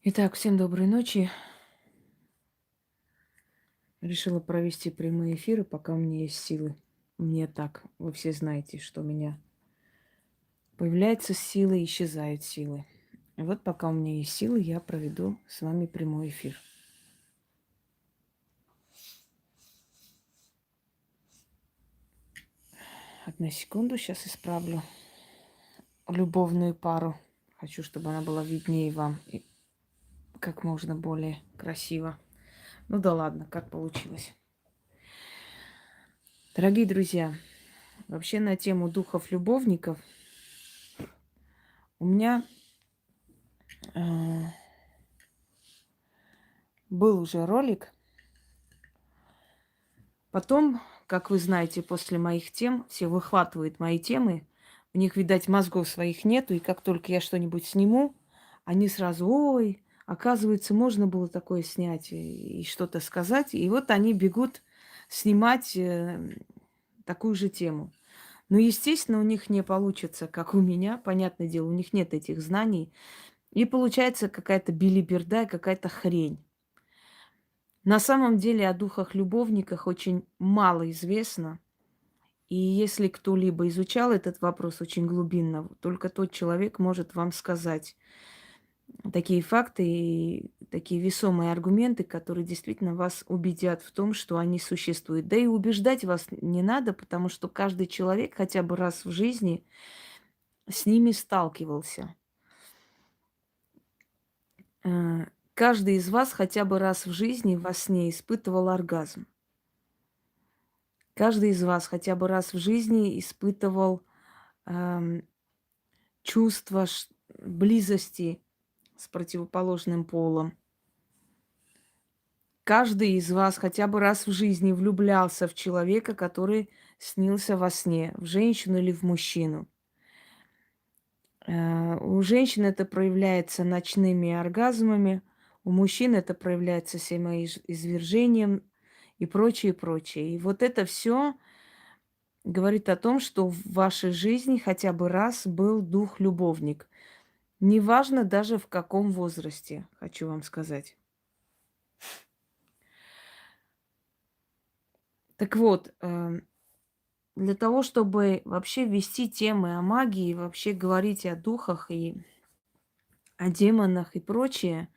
Итак, всем доброй ночи. Решила провести прямые эфиры, пока у меня есть силы. Мне так. Вы все знаете, что у меня появляются силы, исчезают силы. И вот пока у меня есть силы, я проведу с вами прямой эфир. Одну секунду, сейчас исправлю любовную пару. Хочу, чтобы она была виднее вам и как можно более красиво. Ну да ладно, как получилось. Дорогие друзья, вообще на тему духов-любовников у меня э, был уже ролик. Потом, как вы знаете, после моих тем все выхватывают мои темы. У них, видать, мозгов своих нету, и как только я что-нибудь сниму, они сразу: ой, оказывается, можно было такое снять и что-то сказать. И вот они бегут снимать такую же тему. Но, естественно, у них не получится, как у меня. Понятное дело, у них нет этих знаний. И получается какая-то билиберда, какая-то хрень. На самом деле о духах-любовниках очень мало известно. И если кто-либо изучал этот вопрос очень глубинно, только тот человек может вам сказать такие факты и такие весомые аргументы, которые действительно вас убедят в том, что они существуют. Да и убеждать вас не надо, потому что каждый человек хотя бы раз в жизни с ними сталкивался. Э, Каждый из вас хотя бы раз в жизни во сне испытывал оргазм. Каждый из вас хотя бы раз в жизни испытывал ам, чувство близости с противоположным полом. Каждый из вас хотя бы раз в жизни влюблялся в человека, который снился во сне, в женщину или в мужчину. У женщин это проявляется ночными оргазмами, у мужчин это проявляется семяизвержением и прочее, прочее. И вот это все говорит о том, что в вашей жизни хотя бы раз был дух-любовник. Неважно даже в каком возрасте, хочу вам сказать. Так вот, для того, чтобы вообще вести темы о магии, вообще говорить о духах и о демонах и прочее,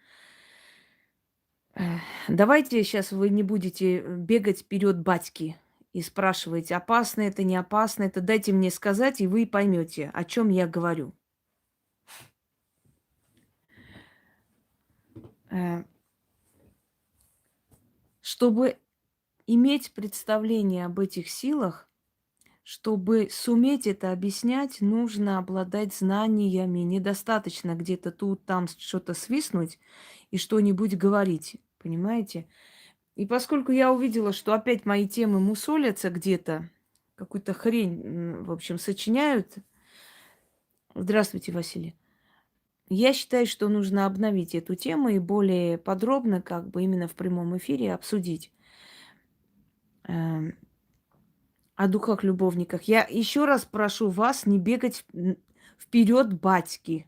давайте сейчас вы не будете бегать вперед батьки и спрашивать, опасно это, не опасно это. Дайте мне сказать, и вы поймете, о чем я говорю. Э, Чтобы иметь представление об этих силах, чтобы суметь это объяснять, нужно обладать знаниями. Недостаточно где-то тут, там что-то свистнуть и что-нибудь говорить. Понимаете? И поскольку я увидела, что опять мои темы мусолятся где-то, какую-то хрень, в общем, сочиняют. Здравствуйте, Василий. Я считаю, что нужно обновить эту тему и более подробно, как бы именно в прямом эфире обсудить. Эм, О духах-любовниках. Я еще раз прошу вас не бегать вперед батьки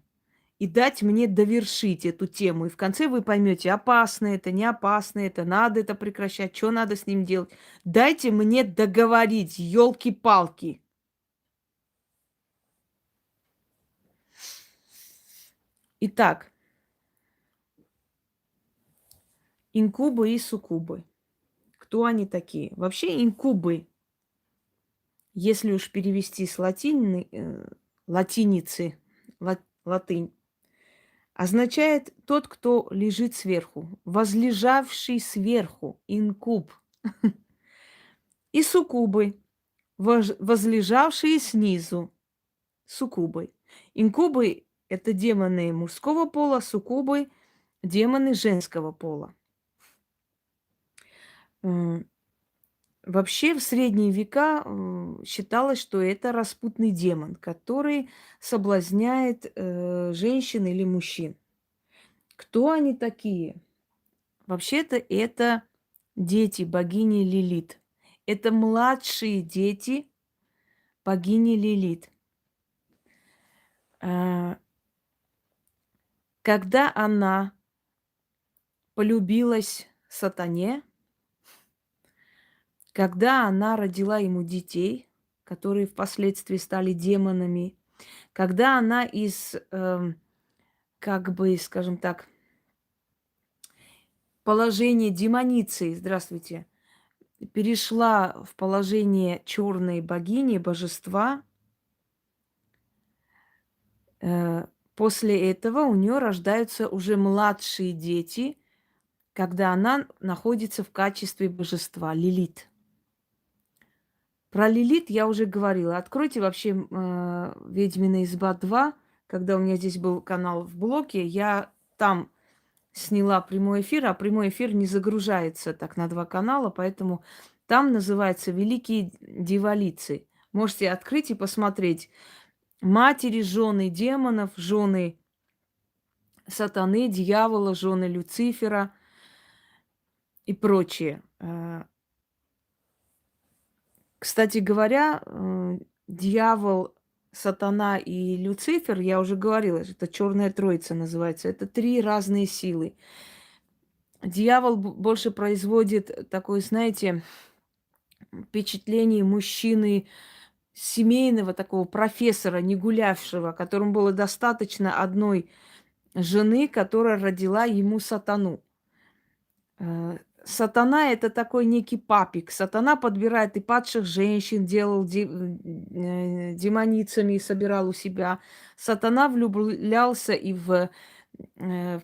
и дать мне довершить эту тему. И в конце вы поймете, опасно это, не опасно это, надо это прекращать, что надо с ним делать. Дайте мне договорить, елки-палки. Итак, инкубы и суккубы. Кто они такие? Вообще инкубы, если уж перевести с латиницы, латынь, означает тот, кто лежит сверху, возлежавший сверху, инкуб. И суккубы, возлежавшие снизу, суккубы. Инкубы – это демоны мужского пола, суккубы – демоны женского пола. М, Вообще в средние века считалось, что это распутный демон, который соблазняет женщин или мужчин. Кто они такие? Вообще-то это дети богини Лилит. Это младшие дети богини Лилит. А, Когда она полюбилась сатане, когда она родила ему детей, которые впоследствии стали демонами, когда она из, как бы, скажем так, положения демоницы, здравствуйте, перешла в положение черной богини, божества, э, после этого у нее рождаются уже младшие дети, когда она находится в качестве божества, Лилит. Про Лилит я уже говорила. Откройте вообще «Ведьмина изба 2». Когда у меня здесь был канал в блоке, я там сняла прямой эфир, а прямой эфир не загружается так на два канала, поэтому там называется «Великие дьяволицы». Можете открыть и посмотреть. Матери, жены демонов, жены сатаны, дьявола, жены Люцифера и прочее. Кстати говоря, дьявол, сатана и Люцифер, я уже говорила, это черная троица называется. Это три разные силы. Дьявол больше производит такое, знаете, впечатление мужчины семейного, такого профессора, не гулявшего, которому было достаточно одной жены, которая родила ему сатану. Сатана – это такой некий папик. Сатана подбирает и падших женщин, делал демоницами и собирал у себя. Сатана влюблялся и в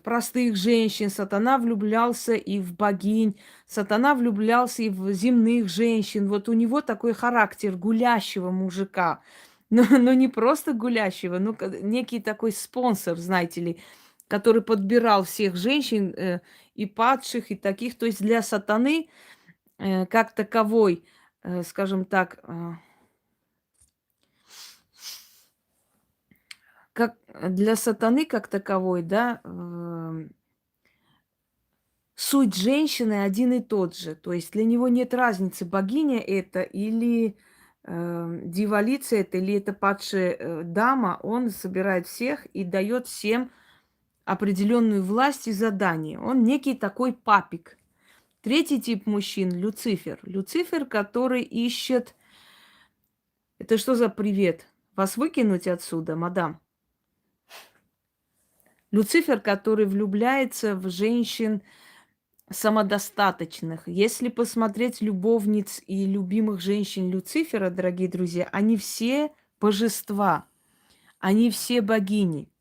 простых женщин, сатана влюблялся и в богинь, сатана влюблялся и в земных женщин. Вот у него такой характер гулящего мужика. Но не просто гулящего, но некий такой спонсор, знаете ли, который подбирал всех женщин, и падших, и таких. То есть для сатаны как таковой, скажем так, как для сатаны как таковой, да, суть женщины один и тот же. То есть для него нет разницы, богиня это или дьяволица это, или это падшая дама. Он собирает всех и дает всем определенную власть и задание. Он некий такой папик. Третий тип мужчин – Люцифер. Люцифер, который ищет... Это что за привет? Вас выкинуть отсюда, мадам? Люцифер, который влюбляется в женщин самодостаточных. Если посмотреть любовниц и любимых женщин Люцифера, дорогие друзья, они все божества, они все богини.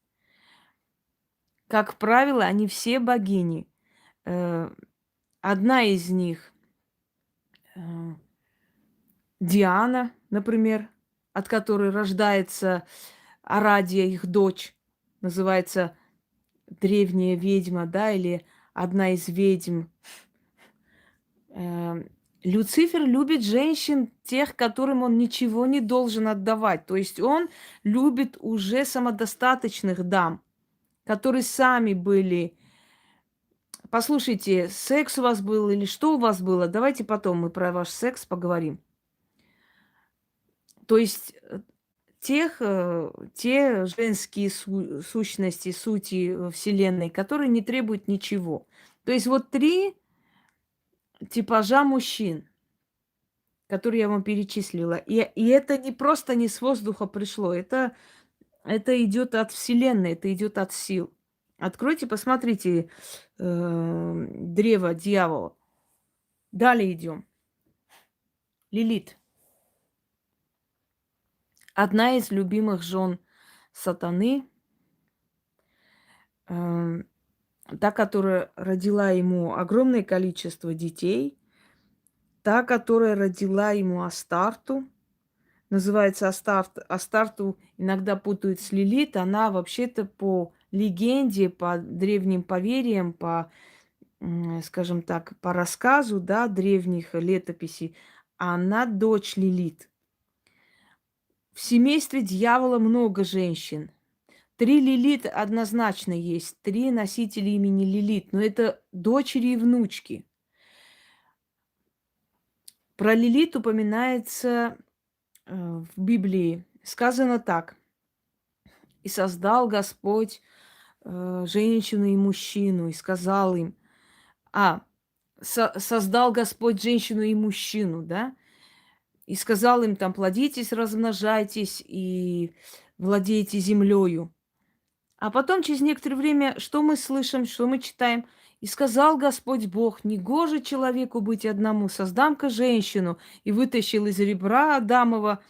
Как правило, они все богини. Одна из них Диана, например, от которой рождается Арадия, их дочь, называется древняя ведьма, да, или одна из ведьм. Люцифер любит женщин, тех, которым он ничего не должен отдавать. То есть он любит уже самодостаточных дам, которые сами были. Послушайте, секс у вас был или что у вас было? Давайте потом мы про ваш секс поговорим. То есть те женские сущности, сути Вселенной, которые не требуют ничего. То есть вот три типажа мужчин, которые я вам перечислила. И это не просто не с воздуха пришло, это идет от Вселенной, это идет от сил. Откройте, посмотрите древо дьявола. Далее идем. Лилит. Одна из любимых жен сатаны, та, которая родила ему огромное количество детей, та, которая родила ему Астарту, называется Астарт. Астарту иногда путают с Лилит. Она вообще-то по легенде, по древним поверьям, по, скажем так, по рассказу, да, древних летописей, она дочь Лилит. В семействе дьявола много женщин. 3 Лилит однозначно есть, 3 носителя имени Лилит, но это дочери и внучки. Про Лилит упоминается в Библии. Сказано так. «И создал Господь женщину и мужчину, и сказал им, А, создал Господь женщину и мужчину, да, и сказал им там, плодитесь, размножайтесь и владейте землею. А потом, через некоторое время, что мы слышим, что мы читаем? И сказал Господь Бог, негоже человеку быть одному, создам-ка женщину. И вытащил из ребра Адамова,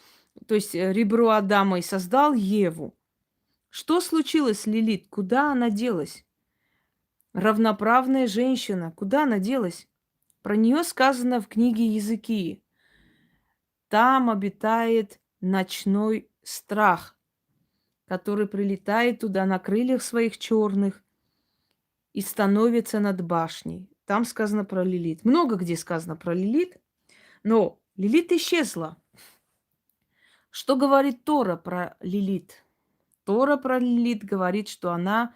то есть ребро Адама, и создал Еву. Что случилось с Лилит? Куда она делась? Равноправная женщина. Куда она делась? Про нее сказано в книге Языки. Там обитает ночной страх, который прилетает туда на крыльях своих черных и становится над башней. Там сказано про Лилит. Много где сказано про Лилит, но Лилит исчезла. Что говорит Тора про Лилит? Тора про Лилит говорит, что она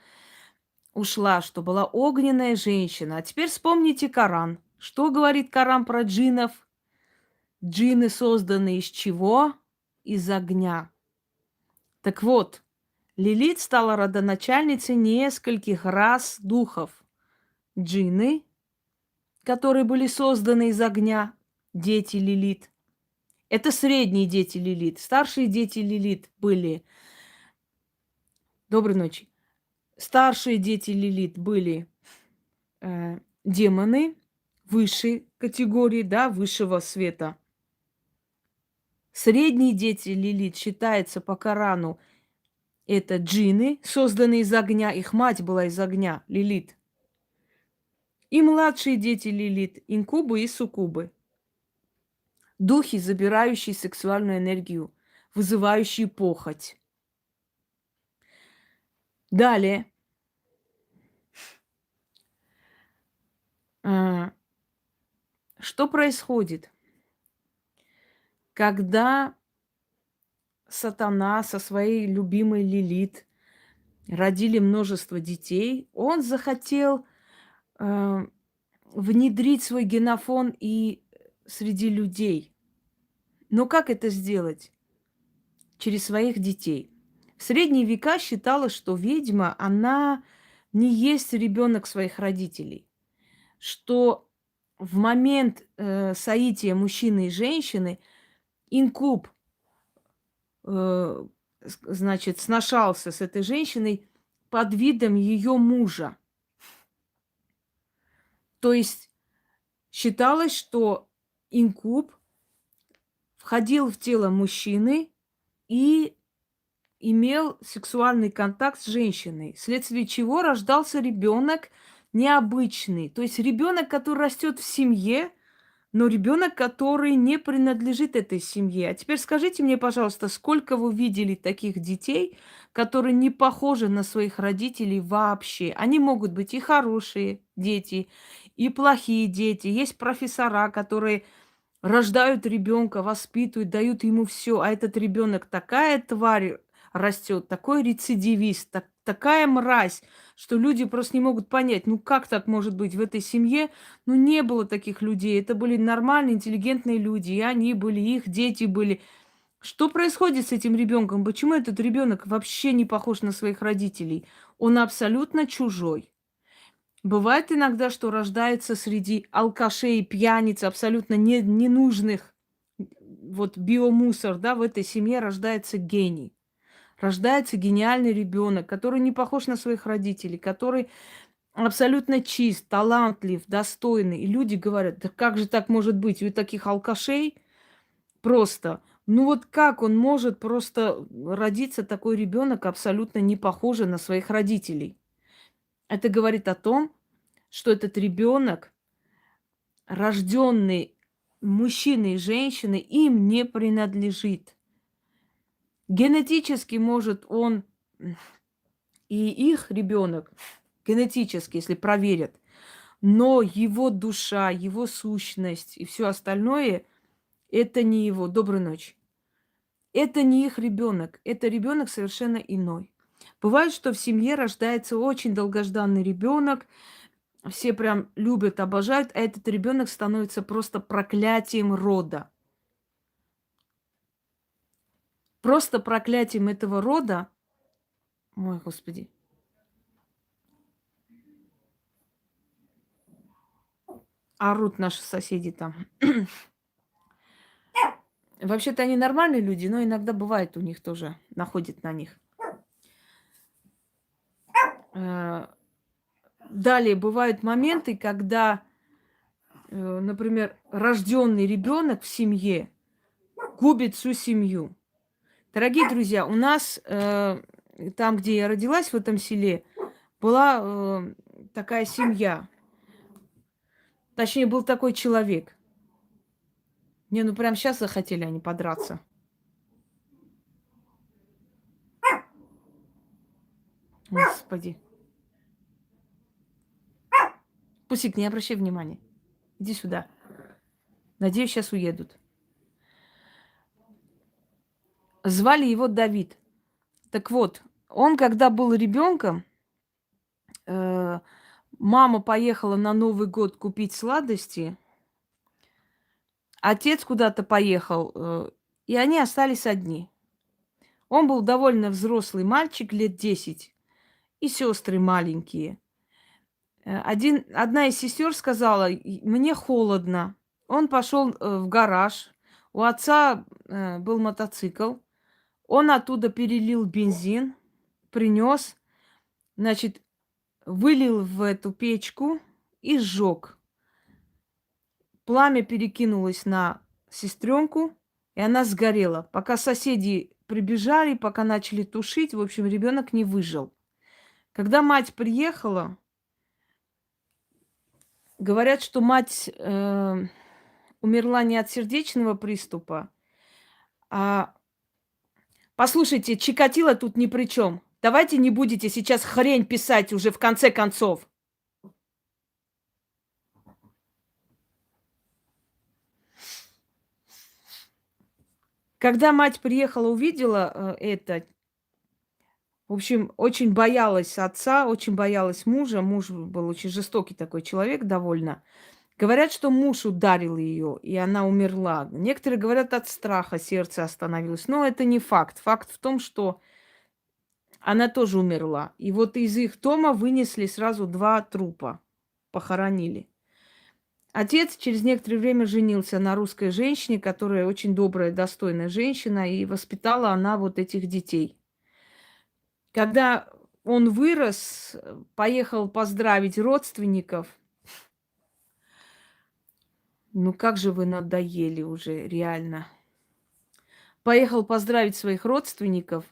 ушла, что была огненная женщина. А теперь вспомните Коран. Что говорит Коран про джиннов? Джинны созданы из чего? Из огня. Так вот, Лилит стала родоначальницей нескольких рас духов. Джинны, которые были созданы из огня, дети Лилит. Это средние дети Лилит. Старшие дети Лилит были... Доброй ночи. Старшие дети Лилит были демоны высшей категории, да, высшего света. Средние дети Лилит считаются по Корану. Это джинны, созданные из огня. Их мать была из огня, Лилит. И младшие дети Лилит, инкубы и суккубы. Духи, забирающие сексуальную энергию, вызывающие похоть. Далее. Что происходит? Когда сатана со своей любимой Лилит родили множество детей, он захотел внедрить свой генофон и среди людей. Но как это сделать? Через своих детей. В средние века считалось, что ведьма, она не есть ребенок своих родителей. Что в момент соития мужчины и женщины инкуб, значит, сношался с этой женщиной под видом ее мужа. То есть считалось, что инкуб входил в тело мужчины и имел сексуальный контакт с женщиной, вследствие чего рождался ребенок необычный. То есть ребенок, который растет в семье, но ребенок, который не принадлежит этой семье. А теперь скажите мне, пожалуйста, сколько вы видели таких детей, которые не похожи на своих родителей вообще? Они могут быть и хорошие дети, и плохие дети. Есть профессора, которые рождают ребенка, воспитывают, дают ему все, а этот ребенок такая тварь растет, такой рецидивист, такая мразь, что люди просто не могут понять, ну как так может быть в этой семье? Ну не было таких людей, это были нормальные, интеллигентные люди, и они были, их дети были. Что происходит с этим ребенком? Почему этот ребенок вообще не похож на своих родителей? Он абсолютно чужой. Бывает иногда, что рождается среди алкашей, пьяниц, абсолютно ненужных, вот биомусор, да, в этой семье рождается гений. Рождается гениальный ребенок, который не похож на своих родителей, который абсолютно чист, талантлив, достойный. И люди говорят, да как же так может быть? У таких алкашей просто... Ну вот как он может просто родиться такой ребенок, абсолютно не похожий на своих родителей? Это говорит о том, что этот ребенок, рожденный мужчиной и женщиной, им не принадлежит. Генетически может он и их ребенок, генетически, если проверят, но его душа, его сущность и все остальное, это не его. Доброй ночи. Это не их ребенок, это ребенок совершенно иной. Бывает, что в семье рождается очень долгожданный ребенок, все прям любят, обожают, а этот ребенок становится просто проклятием рода. Просто проклятием этого рода, ой, Господи, орут наши соседи там. Вообще-то они нормальные люди, но иногда бывает у них тоже, находит на них. Э, Далее бывают моменты, когда, например, рожденный ребенок в семье губит всю семью. Дорогие друзья, у нас там, где я родилась, в этом селе, была такая семья. Точнее, был такой человек. Не, ну прям сейчас захотели они подраться. Господи. Пусик, не обращай внимания. Иди сюда. Надеюсь, сейчас уедут. Звали его Давид. Так вот, он, когда был ребенком, мама поехала на Новый год купить сладости, отец куда-то поехал, и они остались одни. Он был довольно взрослый мальчик, лет 10, и сестры маленькие. Одна из сестер сказала, мне холодно. Он пошел в гараж. У отца был мотоцикл. Он оттуда перелил бензин, принес, значит, вылил в эту печку и сжег. Пламя перекинулось на сестренку, и она сгорела. Пока соседи прибежали, пока начали тушить, в общем, ребенок не выжил. Когда мать приехала, говорят, что мать умерла не от сердечного приступа, а... Послушайте, Чикатило тут ни при чем. Давайте не будете сейчас хрень писать уже в конце концов. Когда мать приехала, увидела это, в общем, очень боялась отца, очень боялась мужа. Муж был очень жестокий такой человек довольно. Говорят, что муж ударил ее, и она умерла. Некоторые говорят, от страха сердце остановилось. Но это не факт. Факт в том, что она тоже умерла. И вот из их дома вынесли сразу 2 трупа, похоронили. Отец через некоторое время женился на русской женщине, которая очень добрая, достойная женщина, и воспитала она вот этих детей. Когда он вырос, поехал поздравить родственников. Ну как же вы надоели уже, реально. Поехал поздравить своих родственников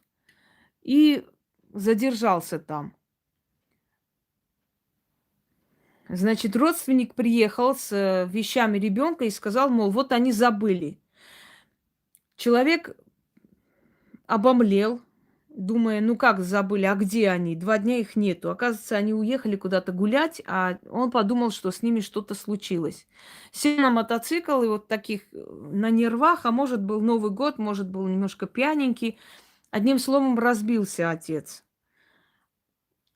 и задержался там. Значит, родственник приехал с вещами ребенка и сказал, мол, вот они забыли. Человек обомлел, думая, ну как забыли, а где они? 2 дня их нету. Оказывается, они уехали куда-то гулять, а он подумал, что с ними что-то случилось. Сел на мотоцикл и вот таких на нервах, а может был Новый год, может был немножко пьяненький. Одним словом, разбился отец.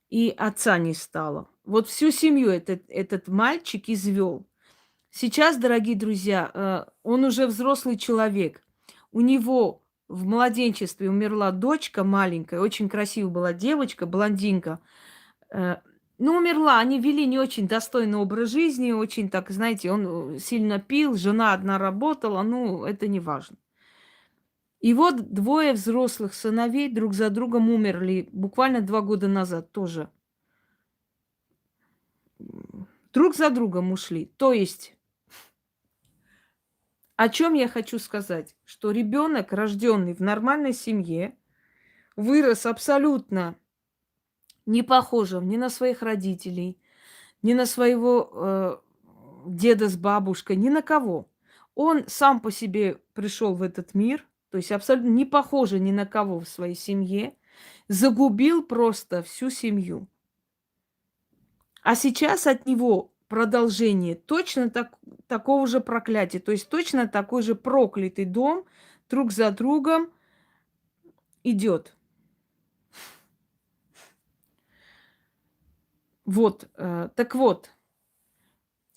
И отца не стало. Вот всю семью этот мальчик извел. Сейчас, дорогие друзья, он уже взрослый человек. У него в младенчестве умерла дочка маленькая, очень красивая была девочка, блондинка. Ну, умерла. Они вели не очень достойный образ жизни, очень так, знаете, он сильно пил, жена одна работала, ну, это не важно. И вот 2 взрослых сыновей друг за другом умерли буквально 2 года назад тоже. Друг за другом ушли. То есть, о чем я хочу сказать? Что ребенок, рожденный в нормальной семье, вырос абсолютно не похожим ни на своих родителей, ни на своего деда с бабушкой, ни на кого. Он сам по себе пришел в этот мир, то есть абсолютно не похожий ни на кого в своей семье, загубил просто всю семью. А сейчас от него продолжение точно такого же проклятия, то есть точно такой же проклятый дом друг за другом идет. Вот, так вот,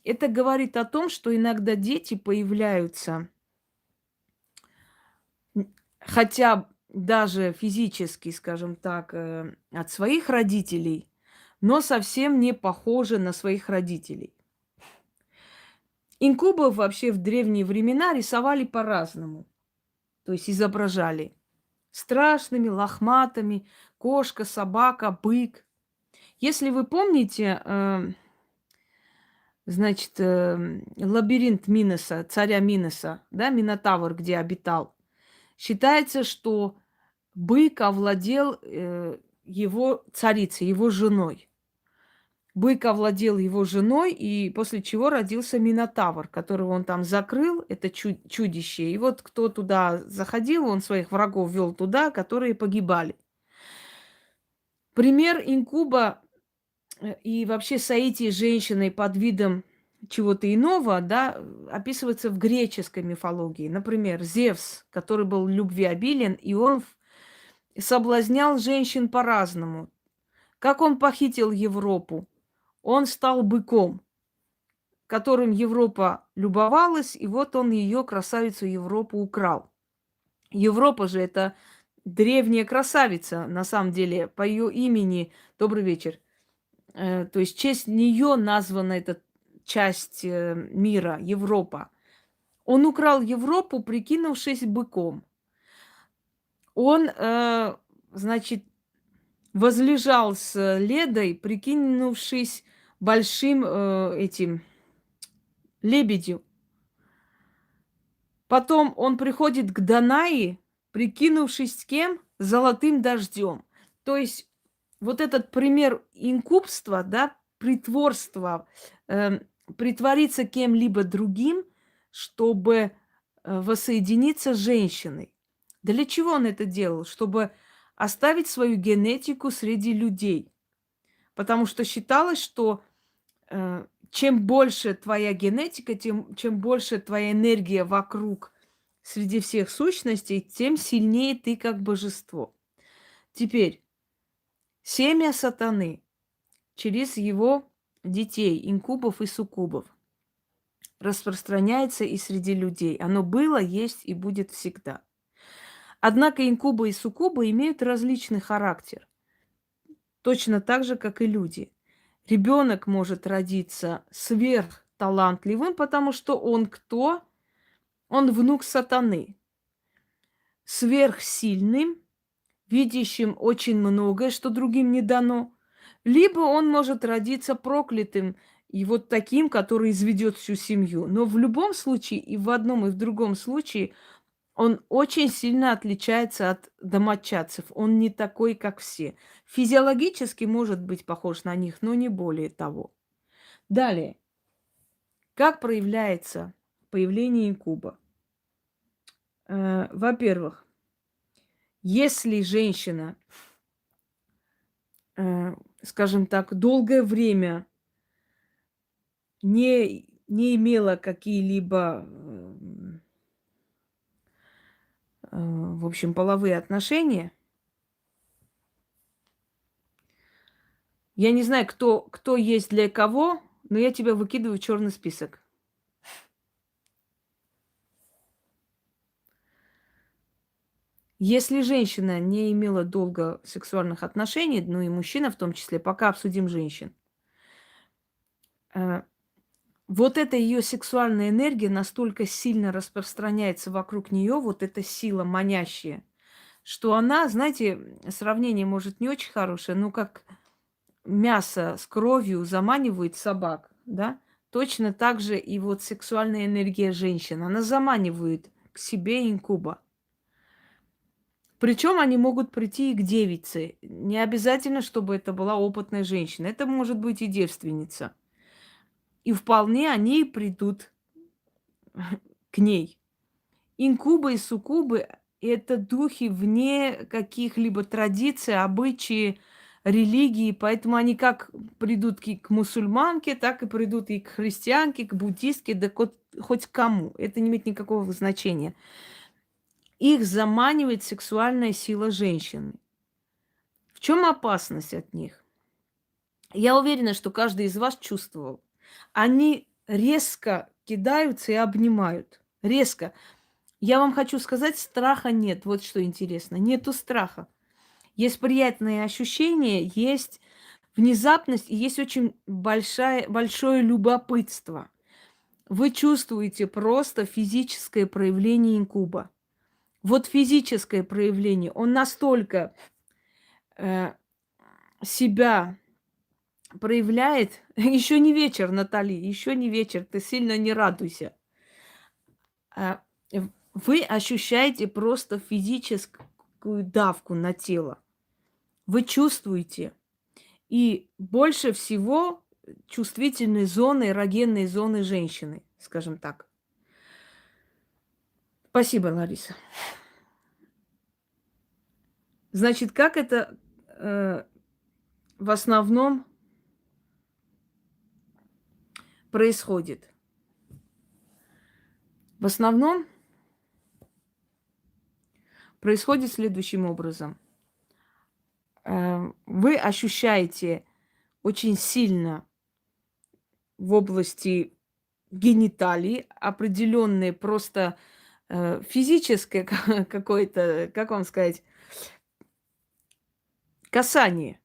это говорит о том, что иногда дети появляются, хотя даже физически, скажем так, от своих родителей, но совсем не похожи на своих родителей. Инкубов вообще в древние времена рисовали по-разному. То есть изображали страшными, лохматыми, кошка, собака, бык. Если вы помните, значит, лабиринт Миноса, царя Миноса, да, Минотавр, где обитал, считается, что бык овладел его царицей, его женой. Бык овладел его женой, и после чего родился Минотавр, которого он там закрыл, это чудище. И вот кто туда заходил, он своих врагов вел туда, которые погибали. Пример инкуба и вообще соитие с женщиной под видом чего-то иного, да, описывается в греческой мифологии. Например, Зевс, который был любвеобилен, и он соблазнял женщин по-разному. Как он похитил Европу? Он стал быком, которым Европа любовалась, и вот он ее, красавицу Европу, украл. Европа же это древняя красавица, на самом деле, по ее имени. Добрый вечер. То есть в честь нее названа эта часть мира, Европа. Он украл Европу, прикинувшись быком. Он, значит, возлежал с Ледой, прикинувшись большим этим лебедью. Потом он приходит к Данаи, прикинувшись с кем? Золотым дождем. То есть вот этот пример инкубства, да, притворства, притвориться кем-либо другим, чтобы воссоединиться с женщиной. Для чего он это делал? Чтобы оставить свою генетику среди людей. Потому что считалось, что чем больше твоя генетика, чем больше твоя энергия вокруг среди всех сущностей, тем сильнее ты как божество. Теперь, семя сатаны через его детей, инкубов и суккубов, распространяется и среди людей. Оно было, есть и будет всегда. Однако инкубы и суккубы имеют различный характер, точно так же, как и люди. Ребенок может родиться сверхталантливым, потому что он кто? Он внук сатаны. Сверхсильным, видящим очень многое, что другим не дано. Либо он может родиться проклятым и вот таким, который изведет всю семью. Но в любом случае, и в одном, и в другом случае, он очень сильно отличается от домочадцев. Он не такой, как все. Физиологически может быть похож на них, но не более того. Далее. Как проявляется появление инкуба? Во-первых, если женщина, скажем так, долгое время не имела какие-либо, в общем, половые отношения, я не знаю, кто есть для кого, но я тебя выкидываю в черный список. Если женщина не имела долго сексуальных отношений, ну и мужчина в том числе, пока обсудим женщин, вот эта ее сексуальная энергия настолько сильно распространяется вокруг нее, вот эта сила манящая, что она, знаете, сравнение может не очень хорошее, но как мясо с кровью заманивает собак, да, точно так же и вот сексуальная энергия женщин, она заманивает к себе инкуба. Причем они могут прийти и к девице. Не обязательно, чтобы это была опытная женщина. Это может быть и девственница. И вполне они придут к ней. Инкубы и суккубы – это духи вне каких-либо традиций, обычаи, религии. Поэтому они как придут к мусульманке, так и придут и к христианке, к буддистке, да хоть к кому. Это не имеет никакого значения. Их заманивает сексуальная сила женщины. В чем опасность от них? Я уверена, что каждый из вас чувствовал. Они резко кидаются и обнимают. Резко. Я вам хочу сказать, страха нет. Вот что интересно. Нету страха. Есть приятные ощущения, есть внезапность и есть очень большое любопытство. Вы чувствуете просто физическое проявление инкуба. Вот физическое проявление, он настолько э, себя проявляет. Еще не вечер, Натали, еще не вечер, ты сильно не радуйся. А, Вы ощущаете просто физическую давку на тело. Вы чувствуете. И больше всего чувствительные зоны, эрогенные зоны женщины, скажем так. Спасибо, Лариса. Значит, как это в основном происходит? В основном происходит следующим образом. Вы ощущаете очень сильно в области гениталий определенные просто физическое какое-то, как вам сказать, касание.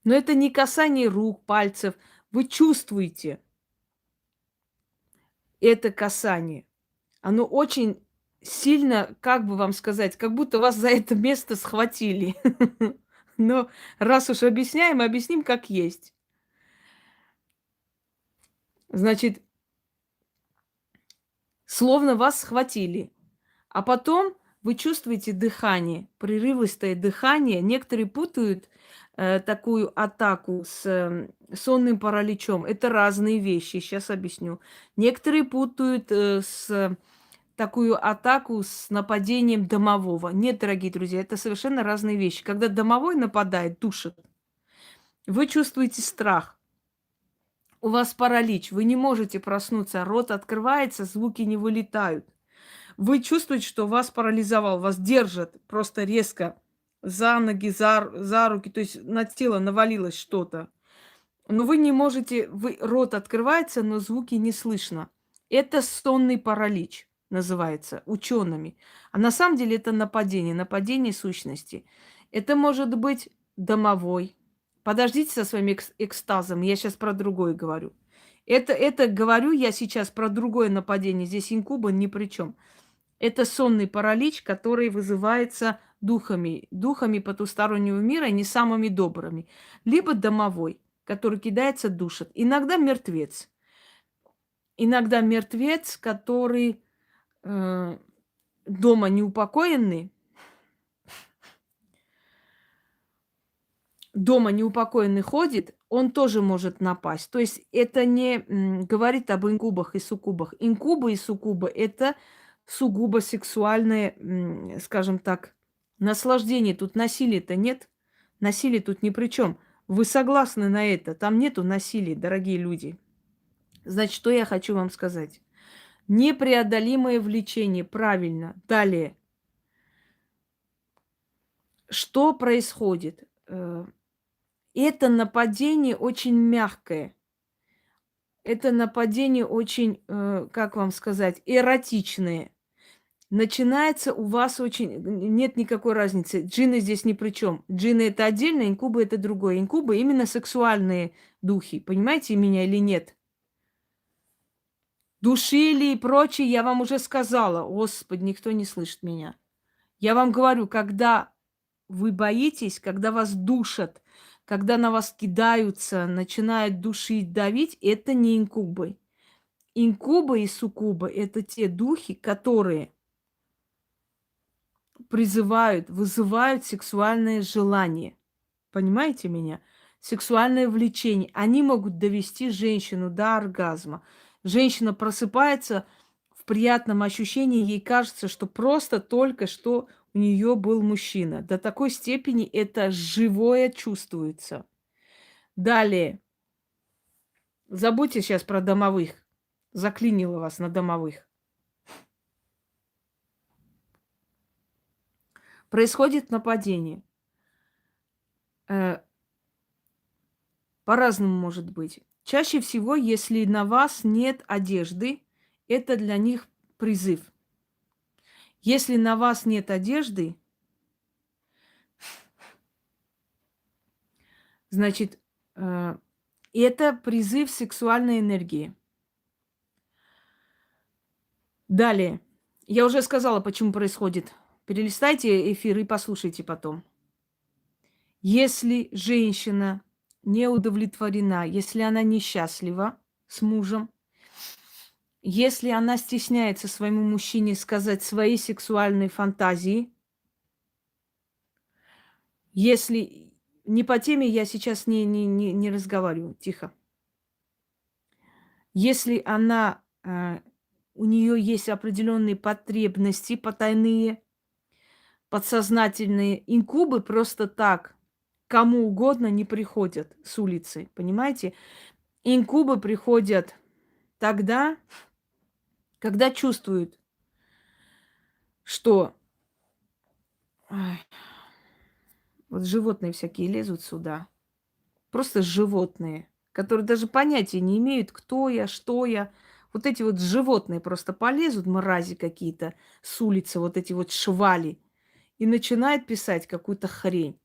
Но это не касание рук, пальцев. Вы чувствуете это касание. Оно очень сильно, как бы вам сказать, как будто вас за это место схватили. Но раз уж объясняем, объясним как есть. Значит, словно вас схватили. А потом вы чувствуете дыхание, прерывистое дыхание. Некоторые путают такую атаку с сонным параличом. Это разные вещи, сейчас объясню. Некоторые путают с такую атаку с нападением домового. Нет, дорогие друзья, это совершенно разные вещи. Когда домовой нападает, душит, вы чувствуете страх. У вас паралич, вы не можете проснуться, рот открывается, звуки не вылетают. Вы чувствуете, что вас парализовал, вас держат просто резко за ноги, за руки, то есть на тело навалилось что-то. Но вы не можете, рот открывается, но звуки не слышно. Это сонный паралич называется учеными. А на самом деле это нападение, нападение сущности. Это может быть домовой. Подождите со своим экстазом, я сейчас про другое говорю. Это говорю я сейчас про другое нападение. Здесь инкуба ни при чем. Это сонный паралич, который вызывается духами, духами потустороннего мира, не самыми добрыми. Либо домовой, который кидается, душит. Иногда мертвец. Иногда мертвец, который дома неупокоенный, ходит, он тоже может напасть. То есть это не говорит об инкубах и суккубах. Инкубы и суккубы – это сугубо сексуальное, скажем так, наслаждение. Тут насилия-то нет. Насилие тут ни при чем. Вы согласны на это? Там нету насилия, дорогие люди. Значит, что я хочу вам сказать? Непреодолимое влечение, правильно. Далее. Что происходит? Это нападение очень мягкое. Это нападение очень, как вам сказать, эротичное. Начинается у вас очень... Нет никакой разницы. Джинны здесь ни при чем. Джинны это отдельно, инкубы это другое. Инкубы именно сексуальные духи. Понимаете меня или нет? Душили и прочее, я вам уже сказала. Господи, никто не слышит меня. Я вам говорю, когда вы боитесь, когда вас душат, когда на вас кидаются, начинают душить, давить, это не инкубы. Инкубы и суккубы – это те духи, которые призывают, вызывают сексуальное желание. Понимаете меня? Сексуальное влечение. Они могут довести женщину до оргазма. Женщина просыпается в приятном ощущении, ей кажется, что просто только что у нее был мужчина. До такой степени это живое чувствуется. Далее. Забудьте сейчас про домовых. Заклинило вас на домовых. Происходит нападение. По-разному может быть. Чаще всего, если на вас нет одежды, это для них призыв. Если на вас нет одежды, значит, это призыв сексуальной энергии. Далее. Я уже сказала, почему происходит. Перелистайте эфир и послушайте потом. Если женщина не удовлетворена, если она несчастлива с мужем, если она стесняется своему мужчине сказать свои сексуальные фантазии, если не по теме, я сейчас не разговариваю, тихо. Если она, у нее есть определенные потребности потайные, подсознательные, инкубы просто так кому угодно не приходят с улицы, понимаете? Инкубы приходят тогда, когда чувствуют, что ай, вот животные всякие лезут сюда, просто животные, которые даже понятия не имеют, кто я, что я. Вот эти вот животные просто полезут, мрази какие-то, с улицы, вот эти вот швали, и начинают писать какую-то хрень.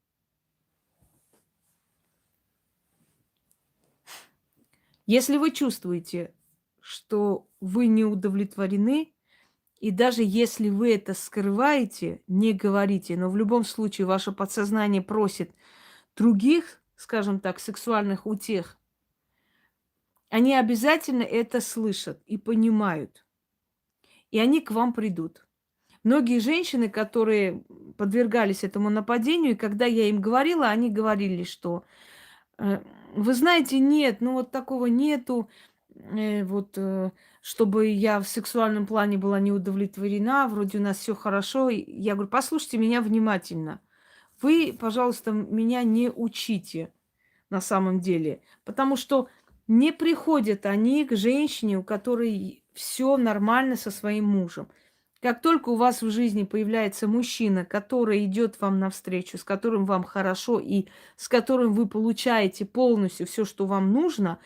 Если вы чувствуете, что вы не удовлетворены, и даже если вы это скрываете, не говорите, но в любом случае ваше подсознание просит других, скажем так, сексуальных утех, они обязательно это слышат и понимают. И они к вам придут. Многие женщины, которые подвергались этому нападению, и когда я им говорила, они говорили, что Э, вы знаете, нет, ну вот такого нету, чтобы я в сексуальном плане была не удовлетворена, вроде у нас все хорошо. И я говорю, послушайте меня внимательно. Вы, пожалуйста, меня не учите на самом деле, потому что не приходят они к женщине, у которой все нормально со своим мужем. Как только у вас в жизни появляется мужчина, который идет вам навстречу, с которым вам хорошо и с которым вы получаете полностью все, что вам нужно,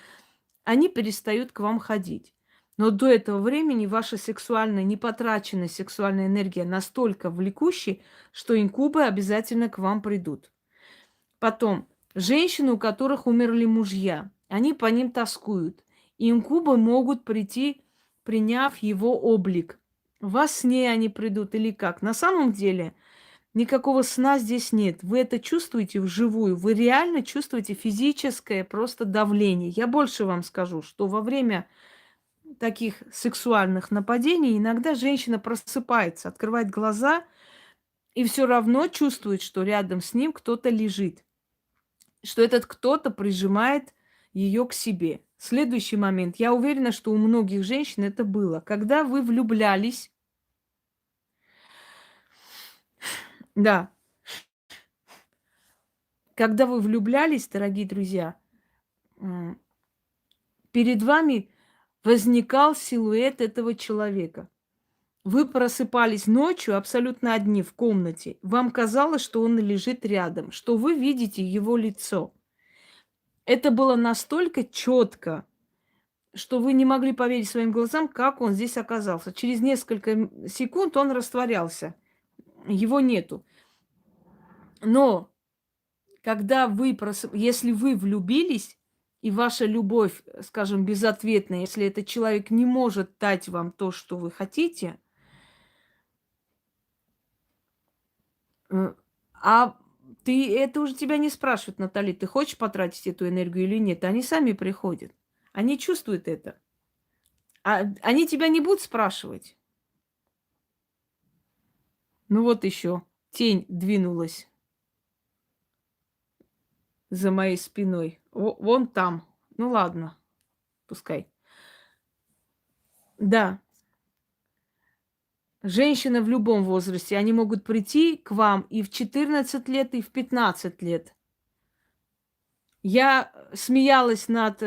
они перестают к вам ходить. Но до этого времени ваша сексуальная, непотраченная сексуальная энергия настолько влекущей, что инкубы обязательно к вам придут. Потом, женщины, у которых умерли мужья, они по ним тоскуют. И инкубы могут прийти, приняв его облик. Во сне они придут или как? На самом деле никакого сна здесь нет. Вы это чувствуете вживую. Вы реально чувствуете физическое просто давление. Я больше вам скажу, что во время таких сексуальных нападений иногда женщина просыпается, открывает глаза и все равно чувствует, что рядом с ним кто-то лежит, что этот кто-то прижимает ее к себе. Следующий момент. Я уверена, что у многих женщин это было. Когда вы влюблялись, да, когда вы влюблялись, дорогие друзья, м, перед вами возникал силуэт этого человека. Вы просыпались ночью абсолютно одни в комнате. Вам казалось, что он лежит рядом, что вы видите его лицо. Это было настолько четко, что вы не могли поверить своим глазам, как он здесь оказался. Через несколько секунд он растворялся. Его нету. Но когда если вы влюбились, и ваша любовь, скажем, безответная, если этот человек не может дать вам то, что вы хотите, э, а это уже тебя не спрашивают, Натали, ты хочешь потратить эту энергию или нет. Они сами приходят. Они чувствуют это. Они тебя не будут спрашивать. Ну вот еще. Тень двинулась за моей спиной. Вон там. Ну ладно, пускай. Да, женщины в любом возрасте, они могут прийти к вам и в 14 лет, и в 15 лет. Я смеялась над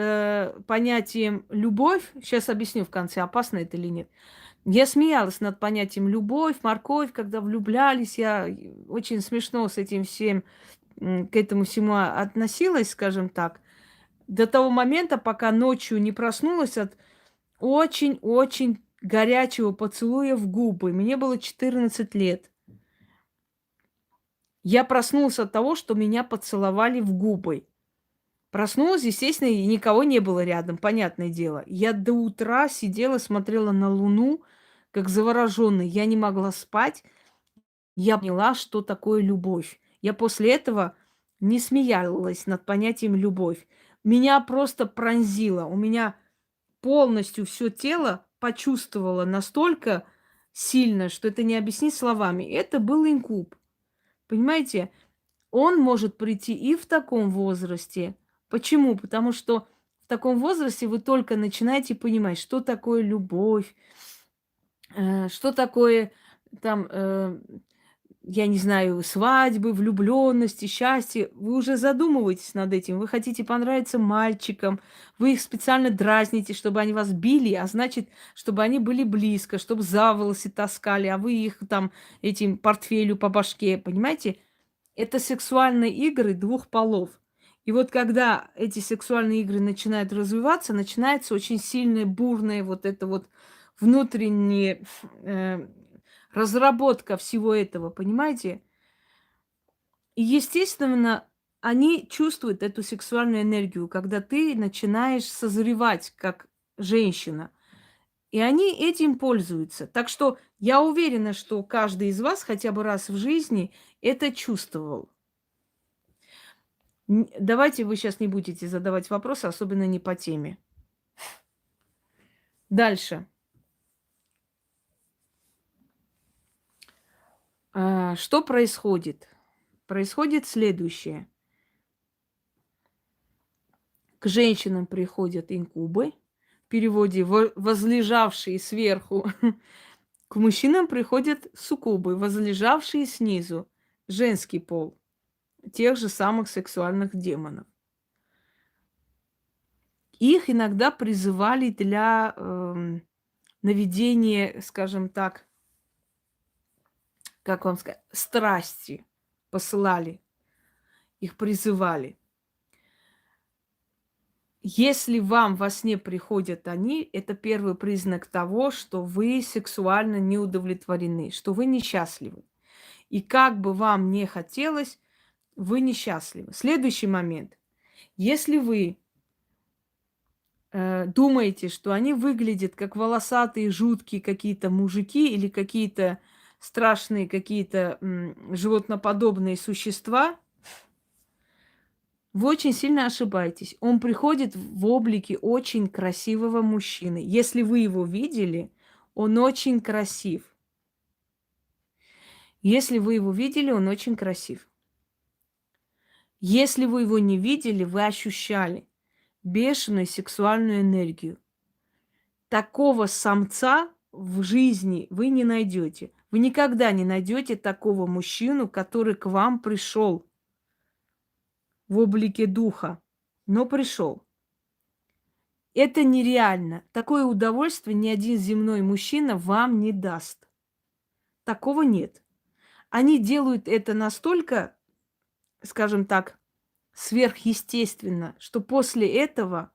понятием любовь. Сейчас объясню в конце, опасно это или нет. Я смеялась над понятием любовь, морковь, когда влюблялись. Я очень смешно с этим всем, к этому всему относилась, скажем так. До того момента, пока ночью не проснулась от очень-очень горячего поцелуя в губы. Мне было 14 лет. Я проснулась от того, что меня поцеловали в губы. Проснулась, естественно, и никого не было рядом, понятное дело. Я до утра сидела, смотрела на Луну, как завороженный. Я не могла спать. Я поняла, что такое любовь. Я после этого не смеялась над понятием любовь. Меня просто пронзило. У меня полностью все тело почувствовало настолько сильно, что это не объяснить словами. Это был инкуб. Понимаете? Он может прийти и в таком возрасте. Почему? Потому что в таком возрасте вы только начинаете понимать, что такое любовь, что такое там, я не знаю, свадьбы, влюбленности, счастье. Вы уже задумываетесь над этим. Вы хотите понравиться мальчикам, вы их специально дразните, чтобы они вас били, а значит, чтобы они были близко, чтобы за волосы таскали, а вы их там этим портфелю по башке, понимаете? Это сексуальные игры двух полов. И вот когда эти сексуальные игры начинают развиваться, начинается очень сильная, бурная вот эта вот внутренняя разработка всего этого, понимаете? И, естественно, они чувствуют эту сексуальную энергию, когда ты начинаешь созревать как женщина. И они этим пользуются. Так что я уверена, что каждый из вас хотя бы раз в жизни это чувствовал. Давайте вы сейчас не будете задавать вопросы, особенно не по теме. Дальше. Что происходит? Происходит следующее. К женщинам приходят инкубы, в переводе возлежавшие сверху. К мужчинам приходят суккубы, возлежавшие снизу, женский пол, тех же самых сексуальных демонов. Их иногда призывали для наведения, скажем так, как вам сказать, страсти посылали, их призывали. Если вам во сне приходят они, это первый признак того, что вы сексуально не удовлетворены, что вы несчастливы. И как бы вам не хотелось, вы несчастливы. Следующий момент. Если вы думаете, что они выглядят как волосатые, жуткие какие-то мужики или какие-то страшные, какие-то животноподобные существа, вы очень сильно ошибаетесь. Он приходит в облике очень красивого мужчины. Если вы его видели, он очень красив. Если вы его видели, он очень красив. Если вы его не видели, вы ощущали бешеную сексуальную энергию. Такого самца в жизни вы не найдете. Вы никогда не найдете такого мужчину, который к вам пришел в облике духа, но пришел. Это нереально. Такое удовольствие ни один земной мужчина вам не даст. Такого нет. Они делают это настолько, скажем так, сверхъестественно, что после этого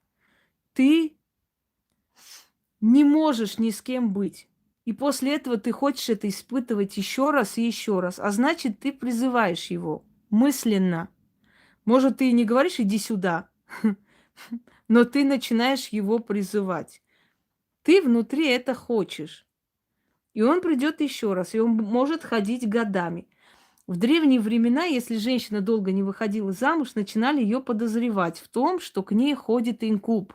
ты не можешь ни с кем быть. И после этого ты хочешь это испытывать еще раз и еще раз. А значит, ты призываешь его мысленно. Может, ты и не говоришь «иди сюда», но ты начинаешь его призывать. Ты внутри это хочешь. И он придет еще раз, и он может ходить годами. В древние времена, если женщина долго не выходила замуж, начинали ее подозревать в том, что к ней ходит инкуб.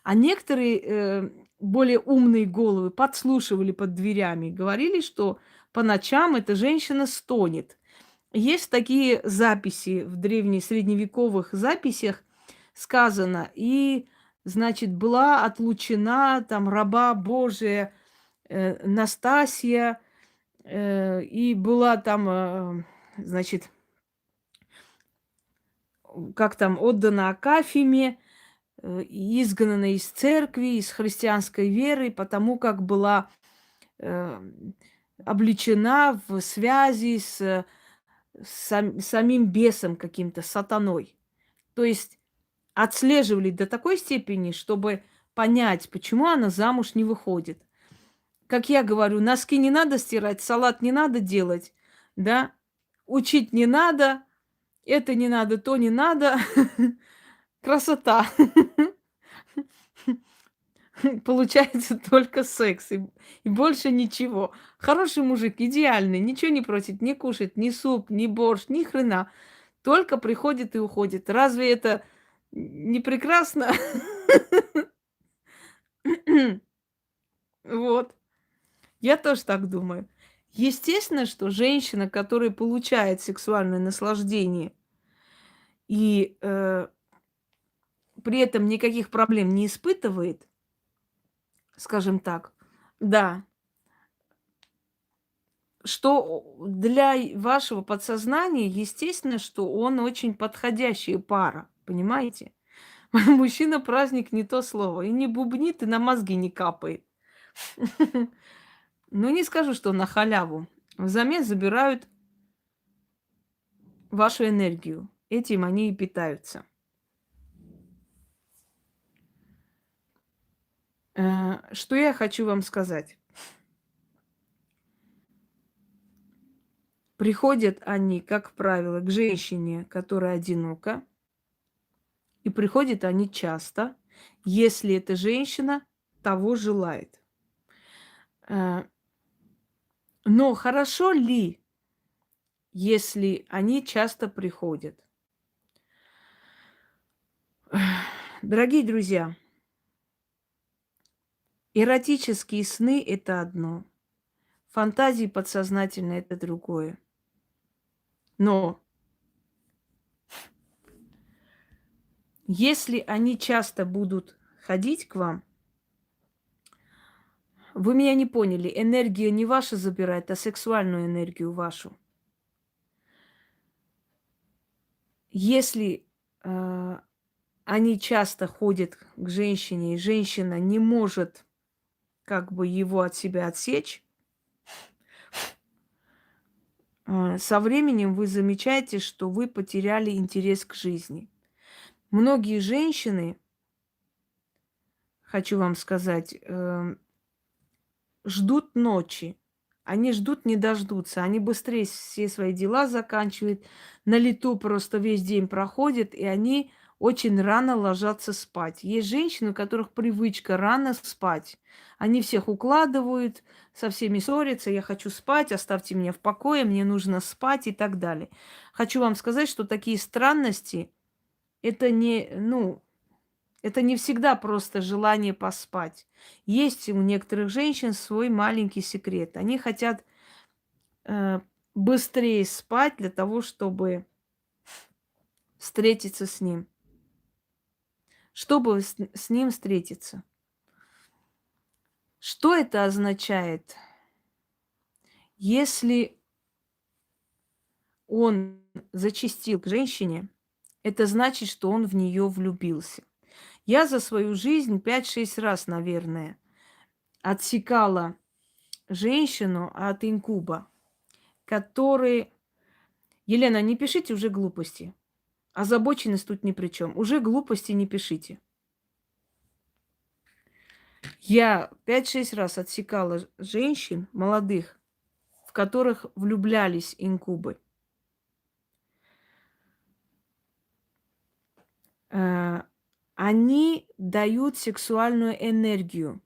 А некоторые более умные головы подслушивали под дверями, говорили, что по ночам эта женщина стонет. Есть такие записи в древних средневековых записях сказано, и, значит, была отлучена там раба Божия Настасья, и была там, значит, как там, отдана Акафиме, изгнана из церкви, из христианской веры, потому как была э, облечена в связи с самим бесом каким-то, сатаной. То есть отслеживали до такой степени, чтобы понять, почему она замуж не выходит. Как я говорю, носки не надо стирать, салат не надо делать, да, учить не надо, это не надо, то не надо. Красота. получается только секс и больше ничего. Хороший мужик, идеальный, ничего не просит, не кушает, ни суп, ни борщ, ни хрена. Только приходит и уходит. Разве это не прекрасно? Вот. Я тоже так думаю. Естественно, что женщина, которая получает сексуальное наслаждение и при этом никаких проблем не испытывает, скажем так, да, что для вашего подсознания, естественно, что он очень подходящая пара, понимаете? Мужчина-праздник не то слово. И не бубнит, и на мозги не капает. Ну, не скажу, что на халяву. Взамен забирают вашу энергию. Этим они и питаются. Что я хочу вам сказать? Приходят они, как правило, к женщине, которая одинока. И приходят они часто, если эта женщина того желает. Но хорошо ли, если они часто приходят? Дорогие друзья, эротические сны – это одно, фантазии подсознательные – это другое. Но если они часто будут ходить к вам, вы меня не поняли, энергия не ваша забирает, а сексуальную энергию вашу. Если они часто ходят к женщине, и женщина не может как бы его от себя отсечь, со временем вы замечаете, что вы потеряли интерес к жизни. Многие женщины, хочу вам сказать, ждут ночи. Они ждут, не дождутся. Они быстрее все свои дела заканчивают. На лету просто весь день проходит, и они очень рано ложатся спать. Есть женщины, у которых привычка рано спать. Они всех укладывают, со всеми ссорятся. Я хочу спать, оставьте меня в покое, мне нужно спать и так далее. Хочу вам сказать, что такие странности, это не, это не всегда просто желание поспать. Есть у некоторых женщин свой маленький секрет. Они хотят быстрее спать для того, чтобы встретиться с ним. Чтобы с ним встретиться. Что это означает? Если он зачастил к женщине, это значит, что он в нее влюбился. Я за свою жизнь 5-6 раз, наверное, отсекала женщину от инкуба, который... Елена, не пишите уже глупости. Озабоченность тут ни при чем. Уже глупости не пишите. Я 5-6 раз отсекала женщин, молодых, в которых влюблялись инкубы. Они дают сексуальную энергию.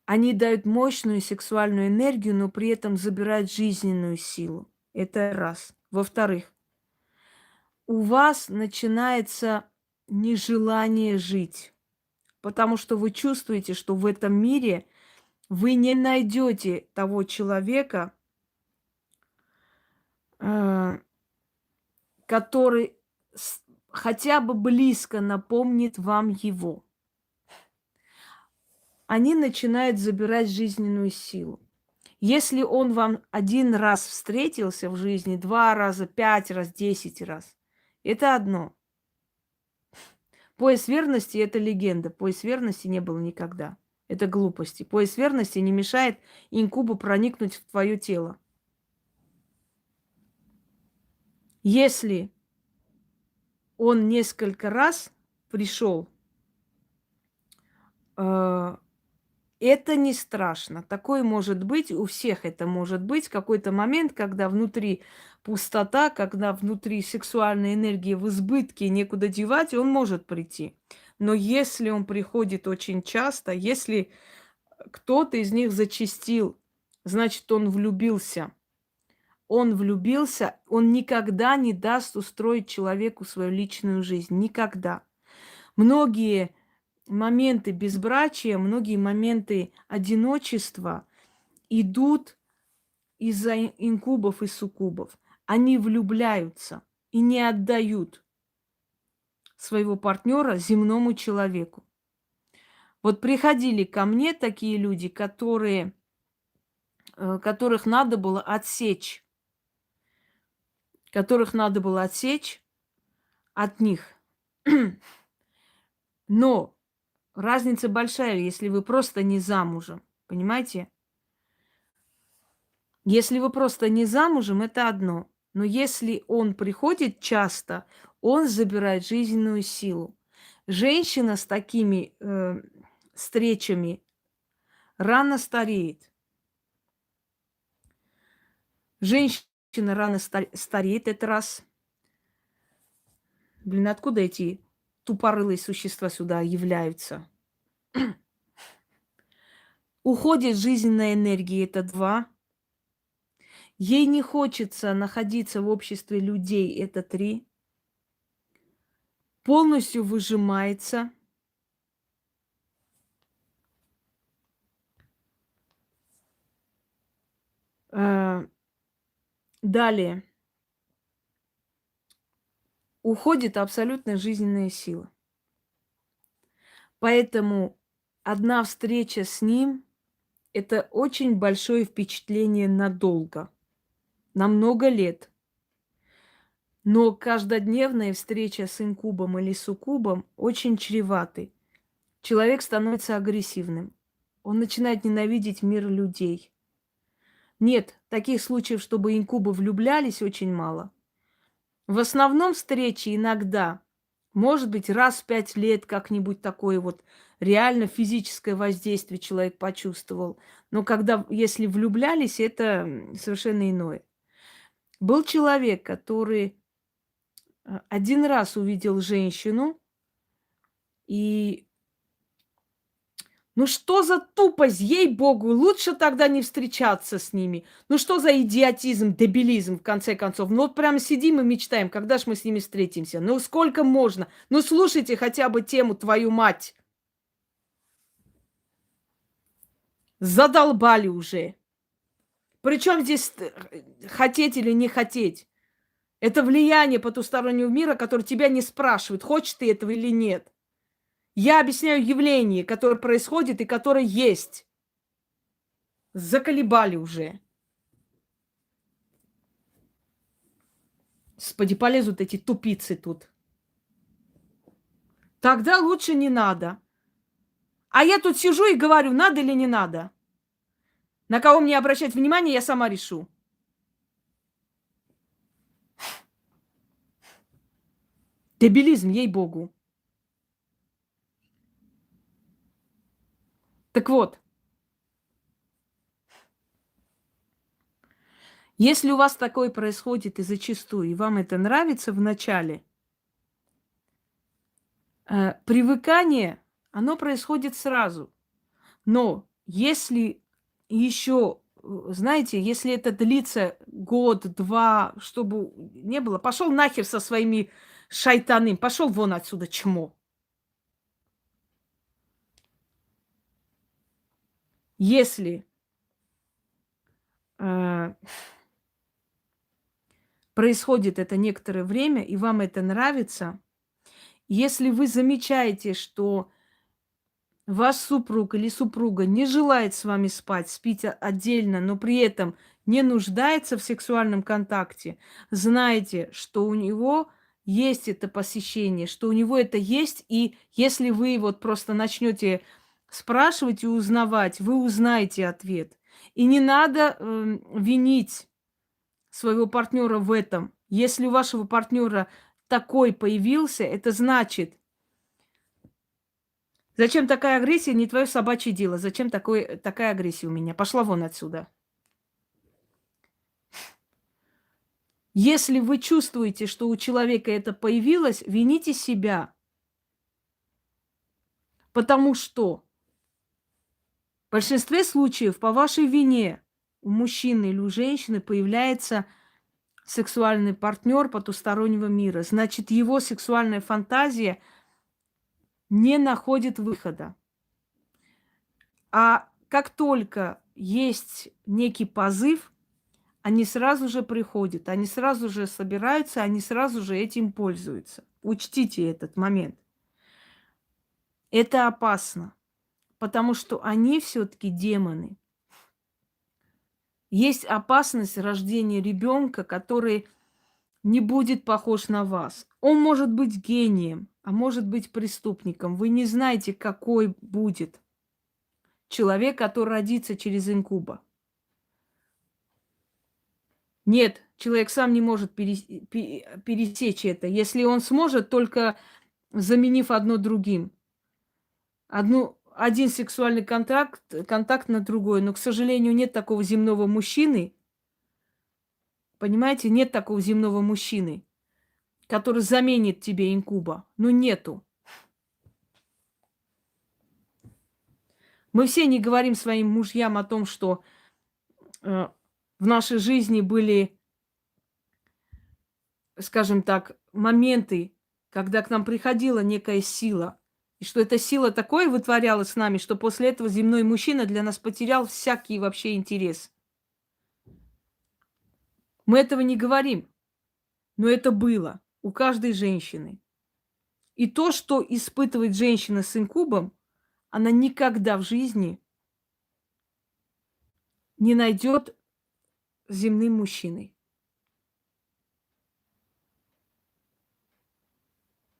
Они дают мощную сексуальную энергию, но при этом забирают жизненную силу. Это раз. Во-вторых, у вас начинается нежелание жить, потому что вы чувствуете, что в этом мире вы не найдете того человека, который хотя бы близко напомнит вам его. Они начинают забирать жизненную силу. Если он вам 1 раз встретился в жизни, 2 раза, 5 раз, 10 раз, это одно. Пояс верности – это легенда. Пояс верности не было никогда. Это глупости. Пояс верности не мешает инкубу проникнуть в твое тело. Если он несколько раз пришел, это не страшно. Такое может быть, у всех это может быть. Какой-то момент, когда внутри пустота, когда внутри сексуальной энергии в избытке, некуда девать, он может прийти. Но если он приходит очень часто, если кто-то из них зачастил, значит, он влюбился. Он влюбился, он никогда не даст устроить человеку свою личную жизнь. Никогда. Многие моменты безбрачия, многие моменты одиночества идут из-за инкубов и суккубов. Они влюбляются и не отдают своего партнера земному человеку. Вот приходили ко мне такие люди, которых надо было отсечь, от них. Но разница большая, если вы просто не замужем. Понимаете? Если вы просто не замужем, это одно. Но если он приходит часто, он забирает жизненную силу. Женщина с такими встречами рано стареет. Женщина рано стареет, это раз. Блин, откуда эти тупорылые существа сюда являются? Уходит жизненная энергия, это два. Ей не хочется находиться в обществе людей, это три. Полностью выжимается. Далее. Уходит абсолютно жизненная сила. Поэтому одна встреча с ним – это очень большое впечатление надолго, на много лет. Но каждодневная встреча с инкубом или суккубом очень чреваты. Человек становится агрессивным. Он начинает ненавидеть мир людей. Нет, таких случаев, чтобы инкубы влюблялись, очень мало. В основном встречи иногда, может быть, раз в 5 лет как-нибудь такое вот реально физическое воздействие человек почувствовал. Но если влюблялись, это совершенно иное. Был человек, который один раз увидел женщину, и ну что за тупость, ей-богу, лучше тогда не встречаться с ними. Ну что за идиотизм, дебилизм, в конце концов. Ну вот прямо сидим и мечтаем, когда ж мы с ними встретимся. Ну сколько можно? Ну слушайте хотя бы тему «Твою мать». Задолбали уже. Причем здесь хотеть или не хотеть? Это влияние потустороннего мира, которое тебя не спрашивает, хочешь ты этого или нет. Я объясняю явление, которое происходит и которое есть. Заколебали уже. Господи, полезут эти тупицы тут. Тогда лучше не надо. А я тут сижу и говорю, надо или не надо. На кого мне обращать внимание, я сама решу. Дебилизм, ей-богу. Так вот, если у вас такое происходит и зачастую, и вам это нравится в начале, привыкание, оно происходит сразу. Но если еще, знаете, если это длится год-два, чтобы не было, пошел нахер со своими шайтаным, пошел вон отсюда, чмо. Если происходит это некоторое время, и вам это нравится, если вы замечаете, что ваш супруг или супруга не желает с вами спать, спите отдельно, но при этом не нуждается в сексуальном контакте, знайте, что у него есть это посещение, что у него это есть, и если вы вот просто начнете спрашивать и узнавать, вы узнаете ответ. И не надо винить своего партнера в этом. Если у вашего партнера такой появился, это значит, зачем такая агрессия, не твое собачье дело. Зачем такая агрессия у меня? Пошла вон отсюда. Если вы чувствуете, что у человека это появилось, вините себя. Потому что в большинстве случаев по вашей вине у мужчины или у женщины появляется сексуальный партнер потустороннего мира. Значит, его сексуальная фантазия не находит выхода. А как только есть некий позыв, они сразу же приходят, они сразу же собираются, они сразу же этим пользуются. Учтите этот момент. Это опасно, потому что они все-таки демоны. Есть опасность рождения ребенка, который не будет похож на вас. Он может быть гением, а может быть преступником. Вы не знаете, какой будет человек, который родится через инкуба. Нет, человек сам не может пересечь это. Если он сможет, только заменив одно другим. Один сексуальный контакт на другой. Но, к сожалению, нет такого земного мужчины. Понимаете, нет такого земного мужчины, который заменит тебе инкуба. Ну, нету. Мы все не говорим своим мужьям о том, что в нашей жизни были, скажем так, моменты, когда к нам приходила некая сила, и что эта сила такое вытворяла с нами, что после этого земной мужчина для нас потерял всякий вообще интерес. Мы этого не говорим, но это было у каждой женщины. И то, что испытывает женщина с инкубом, она никогда в жизни не найдет земным мужчиной.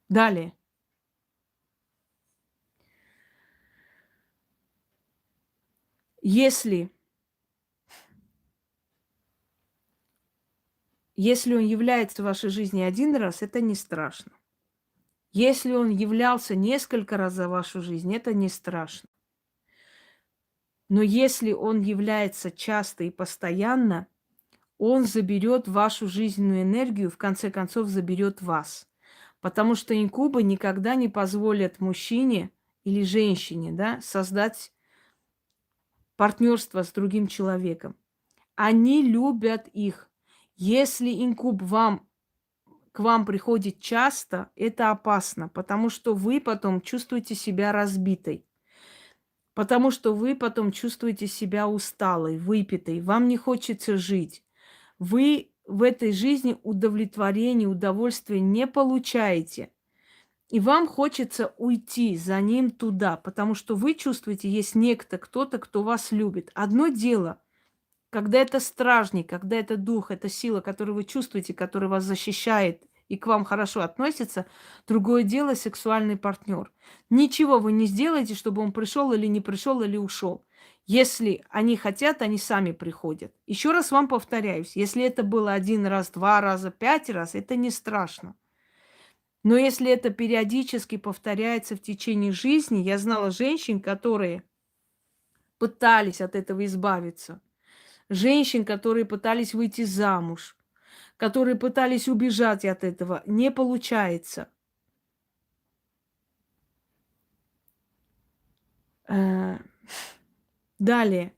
Далее. Если он является в вашей жизни один раз, это не страшно. Если он являлся несколько раз за вашу жизнь, это не страшно. Но если он является часто и постоянно, он заберет вашу жизненную энергию, в конце концов заберет вас. Потому что инкубы никогда не позволят мужчине или женщине, создать партнерство с другим человеком. Они любят их. Если инкуб к вам приходит часто, это опасно, потому что вы потом чувствуете себя разбитой. Потому что вы потом чувствуете себя усталой, выпитой, вам не хочется жить. Вы в этой жизни удовлетворения, удовольствия не получаете. И вам хочется уйти за ним туда, потому что вы чувствуете, есть некто, кто-то, кто вас любит. Одно дело, когда это стражник, когда это дух, это сила, которую вы чувствуете, которая вас защищает и к вам хорошо относится, другое дело сексуальный партнер. Ничего вы не сделаете, чтобы он пришел или не пришел, или ушел. Если они хотят, они сами приходят. Еще раз вам повторяюсь, если это было один раз, два раза, 5 раз, это не страшно. Но если это периодически повторяется в течение жизни, я знала женщин, которые пытались от этого избавиться. Женщин, которые пытались выйти замуж, которые пытались убежать от этого. Не получается. Далее.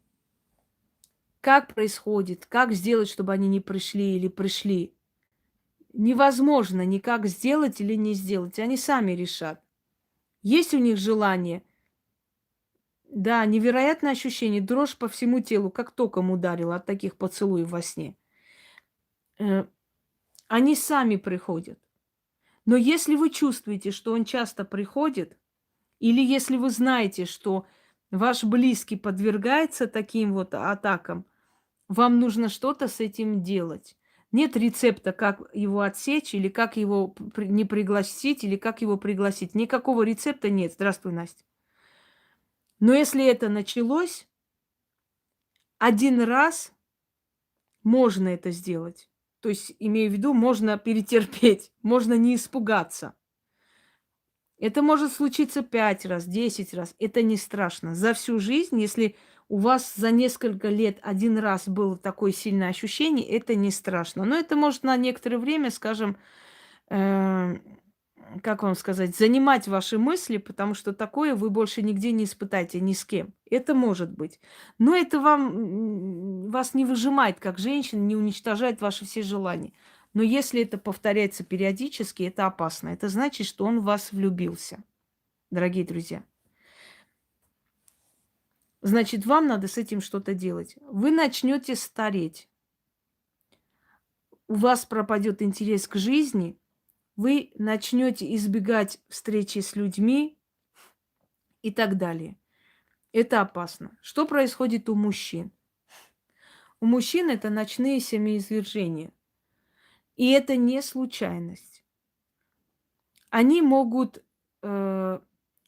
Как происходит? Как сделать, чтобы они не пришли или пришли? Невозможно никак сделать или не сделать. Они сами решат. Есть у них желание. Да, невероятное ощущение. Дрожь по всему телу, как током ударило от таких поцелуев во сне. Они сами приходят. Но если вы чувствуете, что он часто приходит, или если вы знаете, что ваш близкий подвергается таким вот атакам, вам нужно что-то с этим делать. Нет рецепта, как его отсечь, или как его не пригласить, или как его пригласить. Никакого рецепта нет. Здравствуй, Настя. Но если это началось, один раз можно это сделать. То есть, имею в виду, можно перетерпеть, можно не испугаться. Это может случиться 5 раз, 10 раз. Это не страшно. За всю жизнь, если у вас за несколько лет один раз было такое сильное ощущение, это не страшно. Но это может на некоторое время, скажем, как вам сказать, занимать ваши мысли, потому что такое вы больше нигде не испытаете ни с кем. Это может быть. Но это вас не выжимает как женщин, не уничтожает ваши все желания. Но если это повторяется периодически, это опасно. Это значит, что он в вас влюбился, дорогие друзья. Значит, вам надо с этим что-то делать. Вы начнете стареть. У вас пропадет интерес к жизни, вы начнете избегать встречи с людьми и так далее. Это опасно. Что происходит у мужчин? У мужчин это ночные семяизвержения. И это не случайность. Они могут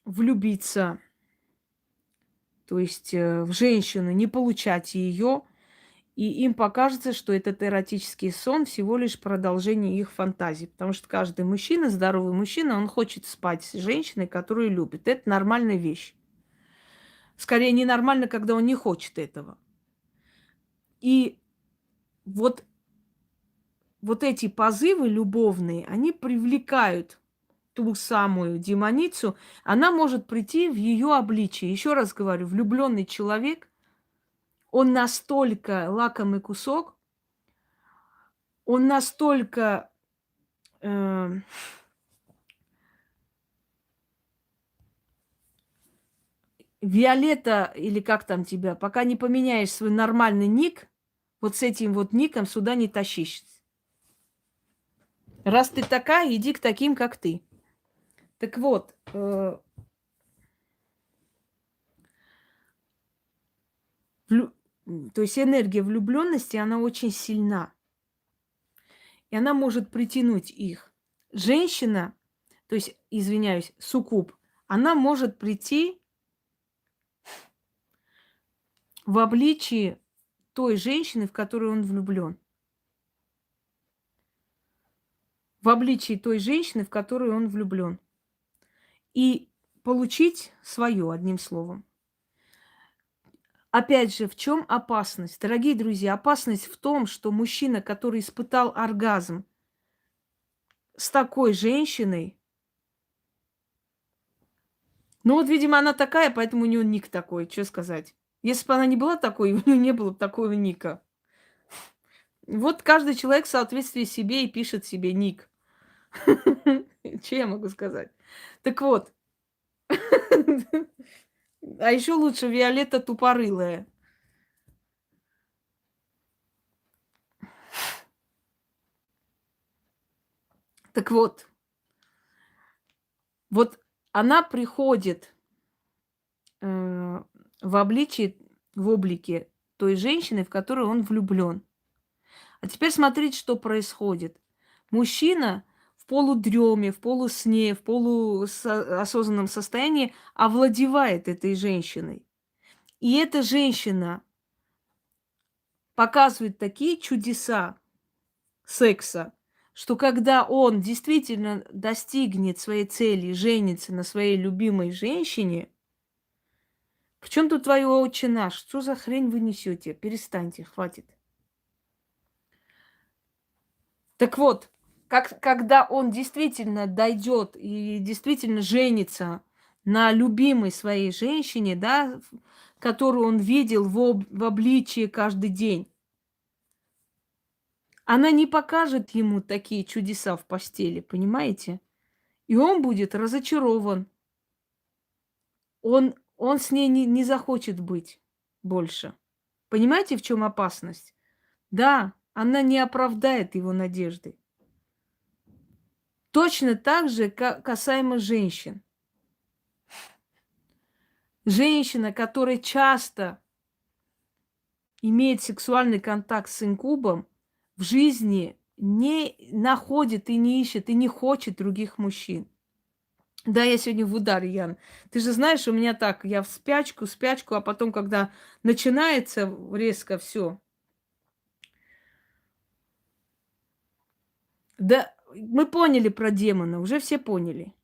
влюбиться, то есть в женщину, не получать ее, и им покажется, что этот эротический сон всего лишь продолжение их фантазии. Потому что каждый мужчина, здоровый мужчина, он хочет спать с женщиной, которую любит. Это нормальная вещь. Скорее, ненормально, когда он не хочет этого. И вот эти позывы любовные, они привлекают ту самую демоницу. Она может прийти в ее обличие. Еще раз говорю, влюбленный человек, он настолько лакомый кусок, он настолько Виолетта, или как там тебя, пока не поменяешь свой нормальный ник, вот с этим вот ником сюда не тащись. Раз ты такая, иди к таким, как ты. Так вот, то есть энергия влюбленности, она очень сильна. И она может притянуть их. Женщина, то есть, извиняюсь, суккуб, она может прийти в обличии той женщины, в которую он влюблен. В обличии той женщины, в которую он влюблен. И получить свое, одним словом. Опять же, в чем опасность? Дорогие друзья, опасность в том, что мужчина, который испытал оргазм с такой женщиной, ну вот, видимо, она такая, поэтому у нее ник такой, что сказать. Если бы она не была такой, у нее не было бы такого ника. Вот каждый человек в соответствии себе и пишет себе ник. Что я могу сказать? Так вот. А еще лучше Виолетта тупорылая. Так вот. Вот она приходит в обличии, в облике той женщины, в которую он влюблен. А теперь смотрите, что происходит. Мужчина в полудреме, в полусне, в полуосознанном состоянии овладевает этой женщиной. И эта женщина показывает такие чудеса секса, что когда он действительно достигнет своей цели, женится на своей любимой женщине, в чем тут твое отче наш? Что за хрень вы несете? Перестаньте, хватит. Так вот, когда он действительно дойдет и действительно женится на любимой своей женщине, да, которую он видел в обличии каждый день, она не покажет ему такие чудеса в постели, понимаете? И он будет разочарован. Он с ней не захочет быть больше. Понимаете, в чем опасность? Да, она не оправдает его надежды. Точно так же касаемо женщин. Женщина, которая часто имеет сексуальный контакт с инкубом, в жизни не находит и не ищет, и не хочет других мужчин. Да, я сегодня в ударе, Ян. Ты же знаешь, у меня так, я в спячку, а потом, когда начинается резко все. Да, мы поняли про демона, уже все поняли.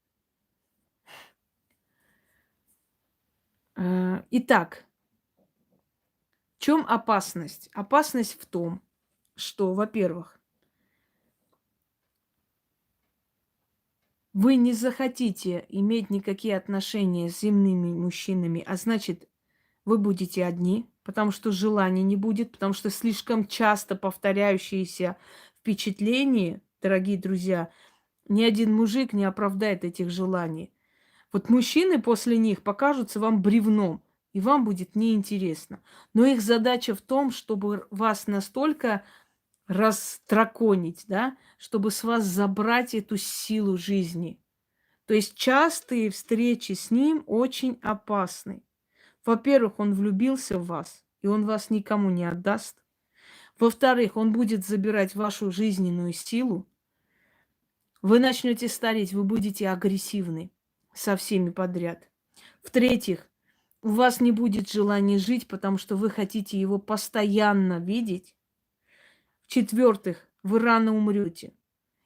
Итак, в чем опасность? Опасность в том, что, во-первых, Вы не захотите иметь никакие отношения с земными мужчинами, а значит, вы будете одни, потому что желания не будет, потому что слишком часто повторяющиеся впечатления, дорогие друзья, ни один мужик не оправдает этих желаний. Вот мужчины после них покажутся вам бревном, и вам будет неинтересно. Но их задача в том, чтобы вас настолько растраконить, да, чтобы с вас забрать эту силу жизни. То есть частые встречи с ним очень опасны. Во-первых, он влюбился в вас, и он вас никому не отдаст. Во-вторых, он будет забирать вашу жизненную силу. Вы начнете стареть, вы будете агрессивны со всеми подряд. В-третьих, у вас не будет желания жить, потому что вы хотите его постоянно видеть. В-четвертых, вы рано умрете,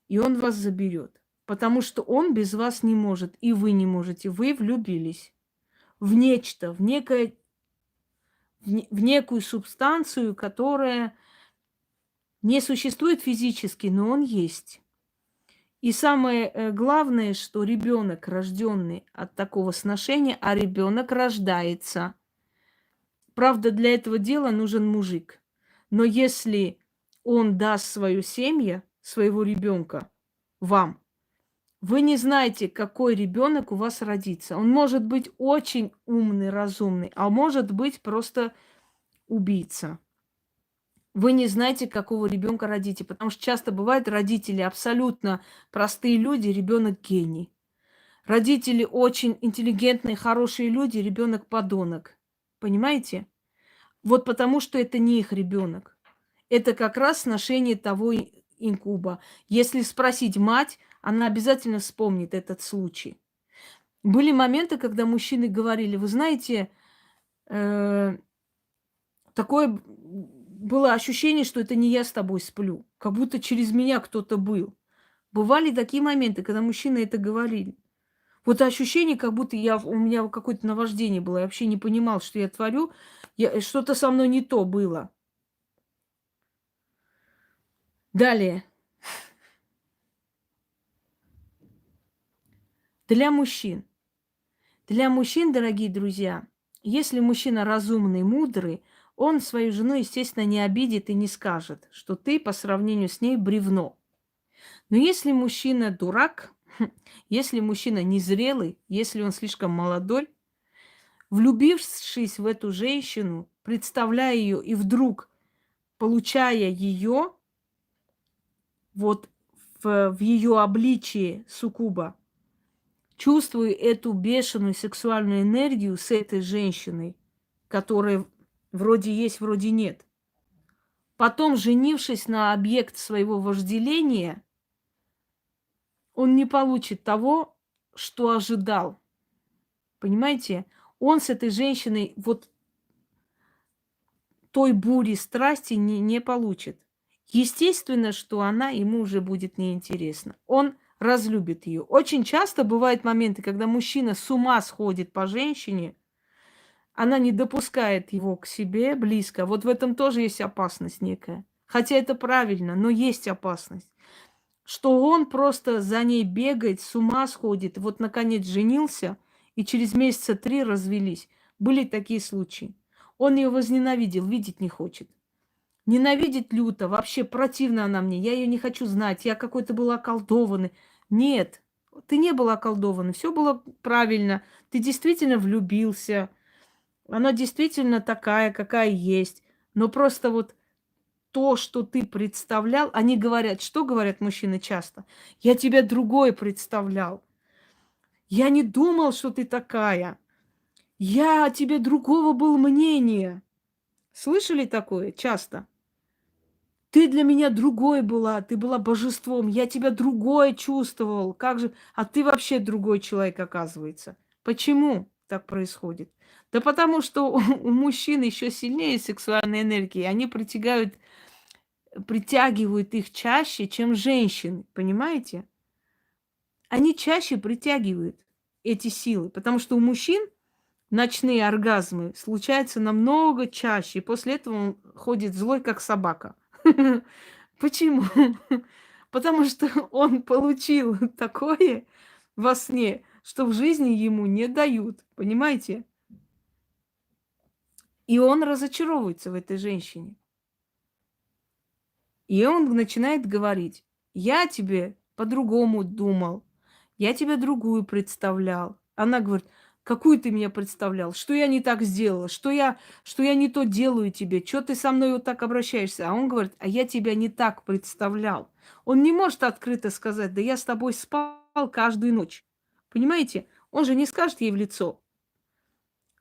и он вас заберет, потому что он без вас не может, и вы не можете. Вы влюбились в нечто, в некую субстанцию, которая не существует физически, но он есть. И самое главное, что ребенок, рожденный от такого сношения, а ребенок рождается. Правда, для этого дела нужен мужик. Но если он даст свою семью, своего ребенка вам, вы не знаете, какой ребенок у вас родится. Он может быть очень умный, разумный, а может быть просто убийца. Вы не знаете, какого ребенка родите, потому что часто бывает, родители абсолютно простые люди, ребенок гений. Родители очень интеллигентные, хорошие люди, ребенок подонок. Понимаете? Вот потому что это не их ребенок. Это как раз сношение того инкуба. Если спросить мать, она обязательно вспомнит этот случай. Были моменты, когда мужчины говорили, вы знаете, такое было ощущение, что это не я с тобой сплю, как будто через меня кто-то был. Бывали такие моменты, когда мужчины это говорили. Вот ощущение, как будто у меня какое-то наваждение было. Я вообще не понимал, что я творю. Что-то со мной не то было. Далее. Для мужчин. Для мужчин, дорогие друзья, если мужчина разумный, мудрый, он свою жену, естественно, не обидит и не скажет, что ты по сравнению с ней бревно. Но если мужчина дурак, если мужчина незрелый, если он слишком молодой, влюбившись в эту женщину, представляя ее и вдруг получая ее вот в ее обличии суккуба, чувствуя эту бешеную сексуальную энергию с этой женщиной, которая вроде есть, вроде нет. Потом, женившись на объект своего вожделения, он не получит того, что ожидал. Понимаете? Он с этой женщиной вот той бури страсти не получит. Естественно, что она ему уже будет неинтересна. Он разлюбит ее. Очень часто бывают моменты, когда мужчина с ума сходит по женщине, она не допускает его к себе близко. Вот в этом тоже есть опасность некая. Хотя это правильно, но есть опасность. Что он просто за ней бегает, с ума сходит. Вот, наконец, женился, и через месяца 3 развелись. Были такие случаи. Он ее возненавидел, видеть не хочет. Ненавидит люто, вообще противна она мне. Я ее не хочу знать, я какой-то был околдованный. Нет, ты не был околдованный, все было правильно. Ты действительно влюбился. Она действительно такая, какая есть. Но просто вот то, что ты представлял, они говорят, что говорят мужчины часто? Я тебя другое представлял. Я не думал, что ты такая. Я о тебе другого был мнения. Слышали такое часто? Ты для меня другой была, ты была божеством, я тебя другое чувствовал. Как же? А ты вообще другой человек, оказывается. Почему так происходит? Да потому что у мужчин еще сильнее сексуальной энергии. Они притягивают их чаще, чем женщины. Понимаете? Они чаще притягивают эти силы. Потому что у мужчин ночные оргазмы случаются намного чаще. И после этого он ходит злой, как собака. Почему? Потому что он получил такое, во сне, что в жизни ему не дают. Понимаете? И он разочаровывается в этой женщине. И он начинает говорить: я тебе по-другому думал, я тебе другую представлял. Она говорит: какую ты меня представлял? Что я не так сделала? Что я не то делаю тебе? Что ты со мной вот так обращаешься? А он говорит: а я тебя не так представлял. Он не может открыто сказать: да я с тобой спал каждую ночь. Понимаете? Он же не скажет ей в лицо.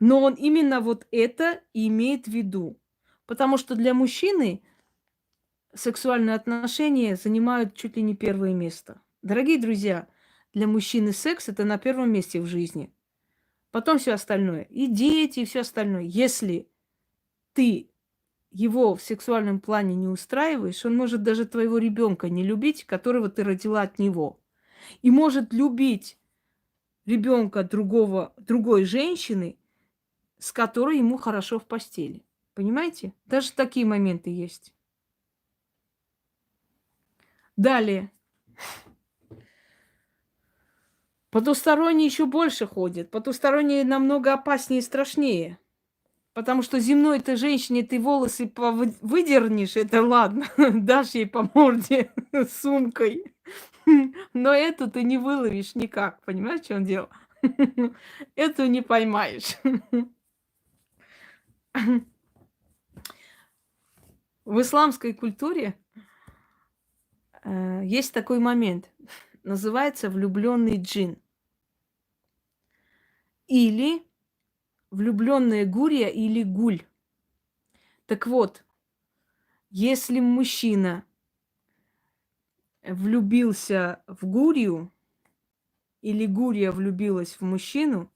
Но он именно вот это и имеет в виду. Потому что для мужчины сексуальные отношения занимают чуть ли не первое место. Дорогие друзья, для мужчины секс это на первом месте в жизни. Потом все остальное. И дети, и все остальное. Если ты его в сексуальном плане не устраиваешь, он может даже твоего ребенка не любить, которого ты родила от него. И может любить ребенка другой женщины, с которой ему хорошо в постели. Понимаете? Даже такие моменты есть. Далее. Потусторонние еще больше ходят. Потусторонние намного опаснее и страшнее. Потому что земной ты женщине ты волосы выдернешь, это ладно, дашь ей по морде сумкой. Но эту ты не выловишь никак. Понимаешь, в чем дело? Эту не поймаешь. В исламской культуре есть такой момент. Называется влюбленный джин. Или влюбленная гурия или гуль. Так вот, если мужчина влюбился в гурию, или гурия влюбилась в мужчину,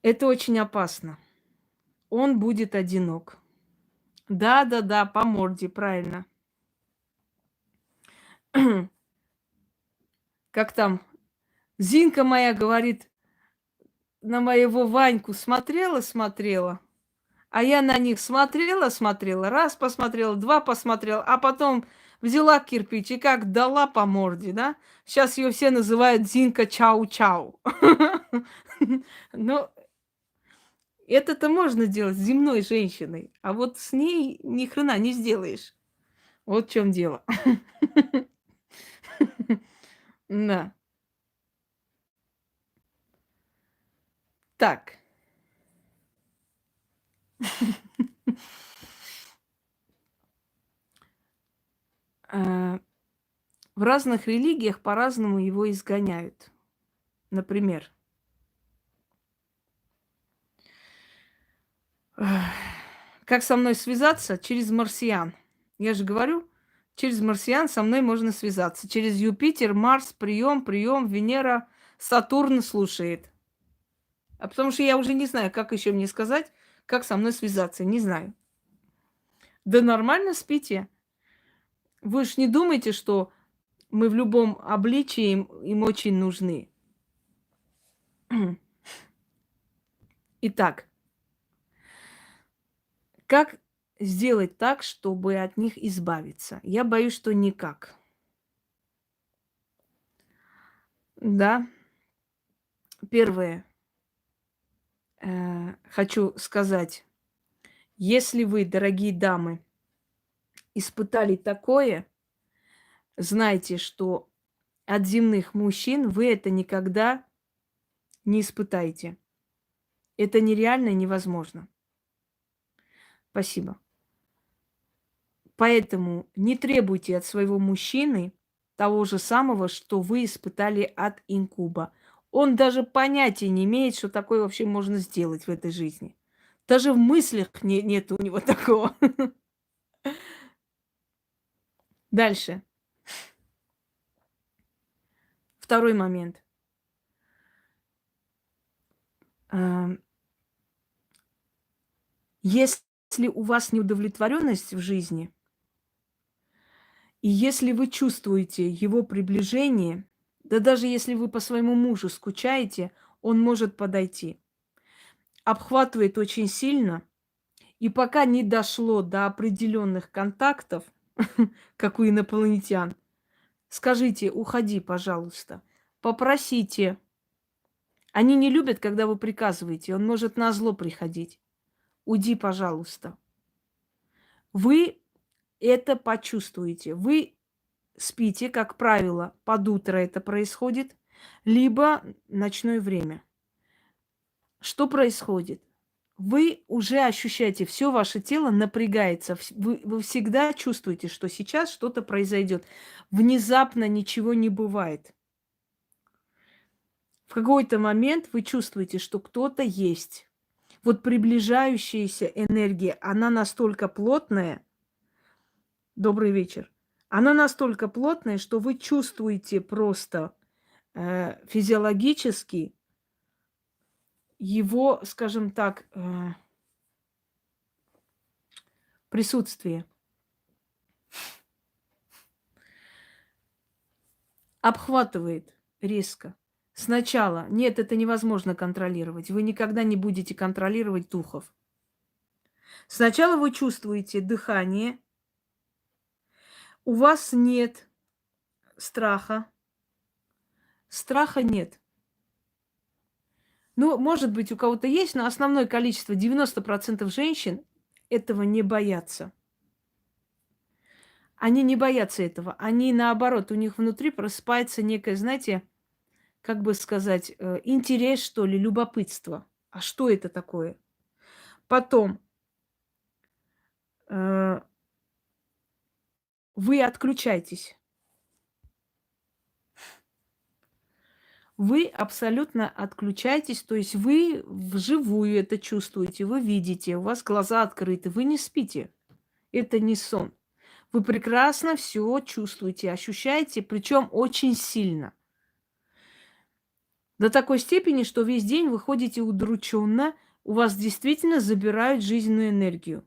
это очень опасно. Он будет одинок. Да, по морде, правильно. Как там, Зинка моя говорит, на моего Ваньку смотрела, а я на них смотрела, раз посмотрела, два посмотрела, а потом взяла кирпич и как дала по морде, да? Сейчас ее все называют Зинка Чау-Чау. Но это-то можно делать с земной женщиной, а вот с ней ни хрена не сделаешь. Вот в чем дело. Да. Так. В разных религиях по-разному его изгоняют. Например, как со мной связаться? Через марсиан. Я же говорю, через марсиан со мной можно связаться. Через Юпитер, Марс, прием, Венера, Сатурн слушает. А потому что я уже не знаю, как еще мне сказать, как со мной связаться. Не знаю. Да нормально спите. Вы ж не думаете, что мы в любом обличии им очень нужны. Итак, как сделать так, чтобы от них избавиться? Я боюсь, что никак. Да. Первое. Хочу сказать, если вы, дорогие дамы, испытали такое, знайте, что от земных мужчин вы это никогда не испытаете. Это нереально и невозможно. Спасибо. Поэтому не требуйте от своего мужчины того же самого, что вы испытали от инкуба. Он даже понятия не имеет, что такое вообще можно сделать в этой жизни. Даже в мыслях нет у него такого. Дальше. Второй момент. Если у вас неудовлетворенность в жизни, и если вы чувствуете его приближение, да даже если вы по своему мужу скучаете, он может подойти. Обхватывает очень сильно, и пока не дошло до определенных контактов, как у инопланетян, Скажите: уходи, пожалуйста. Попросите. Они не любят, когда вы приказываете. Он может назло приходить. Уйди, пожалуйста. Вы это почувствуете. Вы спите, как правило, под утро это происходит, либо ночное время. Что происходит? Вы уже ощущаете, все ваше тело напрягается. Вы всегда чувствуете, что сейчас что-то произойдет. Внезапно ничего не бывает. В какой-то момент вы чувствуете, что кто-то есть. Вот приближающаяся энергия, она настолько плотная. Добрый вечер. Она настолько плотная, что вы чувствуете просто физиологически его, скажем так, присутствие. Обхватывает резко. Сначала, нет, это невозможно контролировать. Вы никогда не будете контролировать духов. Сначала вы чувствуете дыхание. У вас нет страха. Страха нет. Ну, может быть, у кого-то есть, но основное количество, 90% женщин, этого не боятся. Они не боятся этого. Они, наоборот, у них внутри просыпается некое, знаете, как бы сказать, интерес, что ли, любопытство. А что это такое? Потом вы отключаетесь. Вы абсолютно отключаетесь, то есть вы вживую это чувствуете, вы видите, у вас глаза открыты, вы не спите. Это не сон. Вы прекрасно все чувствуете, ощущаете, причем очень сильно. До такой степени, что весь день вы ходите удрученно, у вас действительно забирают жизненную энергию.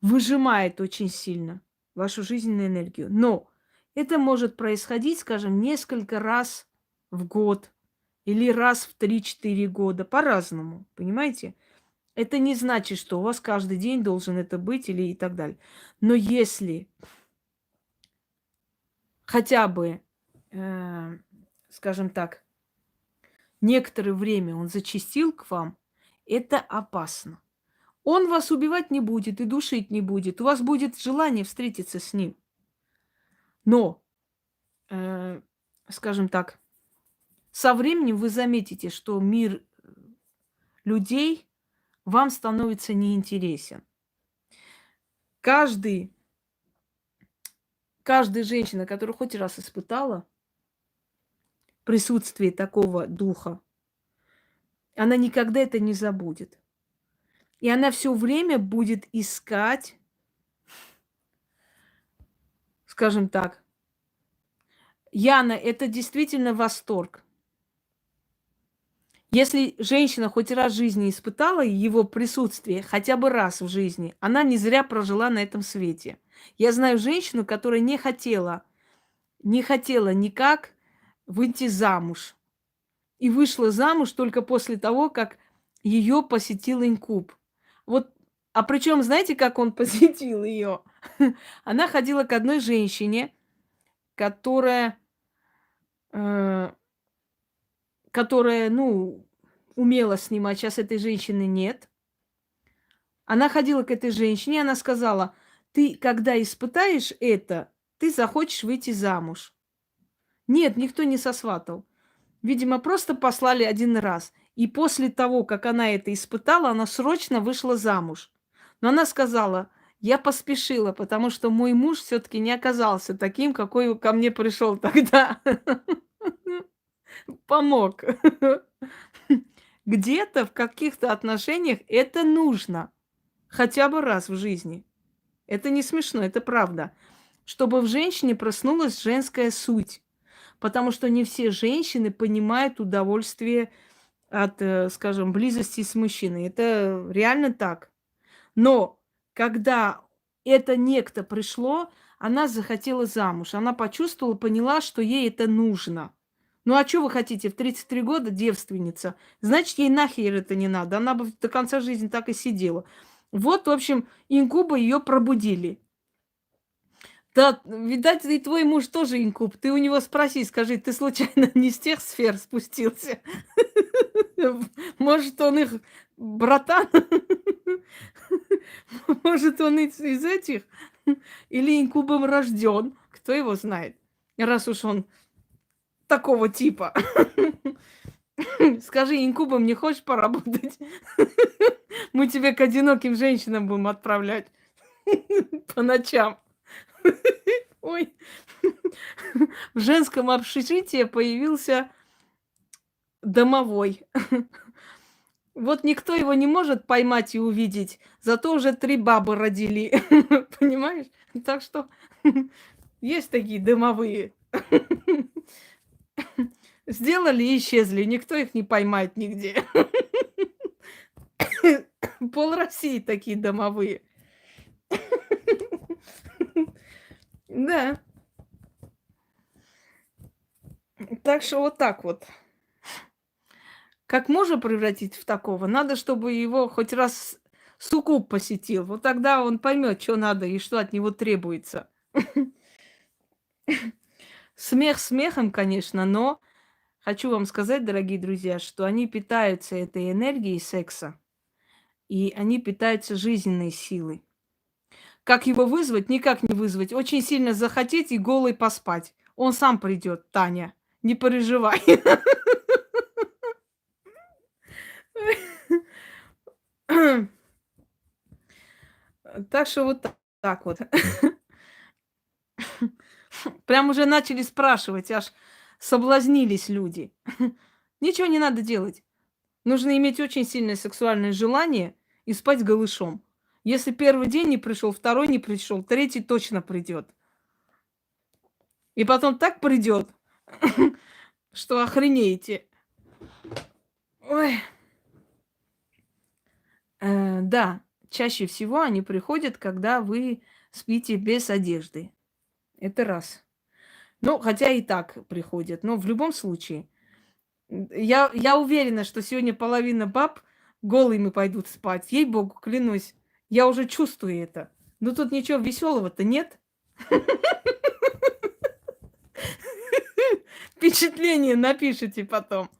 Выжимает очень сильно вашу жизненную энергию. Но это может происходить, скажем, несколько раз в год или раз в 3-4 года, по-разному, понимаете? Это не значит, что у вас каждый день должен это быть или и так далее. Но если хотя бы, скажем так, некоторое время он зачастил к вам, это опасно. Он вас убивать не будет и душить не будет. У вас будет желание встретиться с ним. Но, скажем так, со временем вы заметите, что мир людей вам становится неинтересен. Каждая женщина, которая хоть раз испытала присутствие такого духа, она никогда это не забудет. И она все время будет искать, скажем так, Яна, это действительно восторг. Если женщина хоть раз в жизни испытала его присутствие, хотя бы раз в жизни, она не зря прожила на этом свете. Я знаю женщину, которая не хотела никак выйти замуж. И вышла замуж только после того, как ее посетил инкуб. Вот, а причем, знаете, как он посетил ее? Она ходила к одной женщине, которая, ну, умела снимать. Сейчас этой женщины нет. Она ходила к этой женщине, она сказала: ты, когда испытаешь это, ты захочешь выйти замуж. Нет, никто не сосватал. Видимо, просто послали один раз. И после того, как она это испытала, она срочно вышла замуж. Но она сказала: я поспешила, потому что мой муж все-таки не оказался таким, какой ко мне пришел тогда. Помог. Где-то в каких-то отношениях это нужно. Хотя бы раз в жизни. Это не смешно, это правда. Чтобы в женщине проснулась женская суть. Потому что не все женщины понимают удовольствие от, скажем, близости с мужчиной. Это реально так. Но когда это некто пришло, она захотела замуж. Она почувствовала, поняла, что ей это нужно. Ну а что вы хотите? В 33 года девственница. Значит, ей нахер это не надо. Она бы до конца жизни так и сидела. Вот, в общем, инкубы ее пробудили. Да, видать, и твой муж тоже инкуб. Ты у него спроси, скажи, ты случайно не с тех сфер спустился? Может, он их братан? Может, он из этих? Или инкубом рожден? Кто его знает? Раз уж он такого типа. Скажи, инкубом не хочешь поработать? Мы тебя к одиноким женщинам будем отправлять по ночам. Ой, в женском общежитии появился домовой. Вот никто его не может поймать и увидеть, зато уже 3 бабы родили. Понимаешь? Так что есть такие домовые. Сделали и исчезли, никто их не поймает нигде. Пол России такие домовые. Да. Так что вот так вот. Как мужа превратить в такого? Надо, чтобы его хоть раз суккуб посетил. Вот тогда он поймет, что надо и что от него требуется. Смех смехом, конечно, но хочу вам сказать, дорогие друзья, что они питаются этой энергией секса, и они питаются жизненной силой. Как его вызвать? Никак не вызвать. Очень сильно захотеть и голой поспать. Он сам придет, Таня. Не переживай. Так что вот так вот. Прям уже начали спрашивать, аж соблазнились люди. Ничего не надо делать. Нужно иметь очень сильное сексуальное желание и спать голышом. Если первый день не пришел, второй не пришел, третий точно придет. И потом так придет, что охренеете. Ой. Да, чаще всего они приходят, когда вы спите без одежды. Это раз. Ну, хотя и так приходят. Но в любом случае, я уверена, что сегодня половина баб голыми пойдут спать. Ей-богу, клянусь. Я уже чувствую это. Но тут ничего веселого-то нет. Впечатление напишите потом.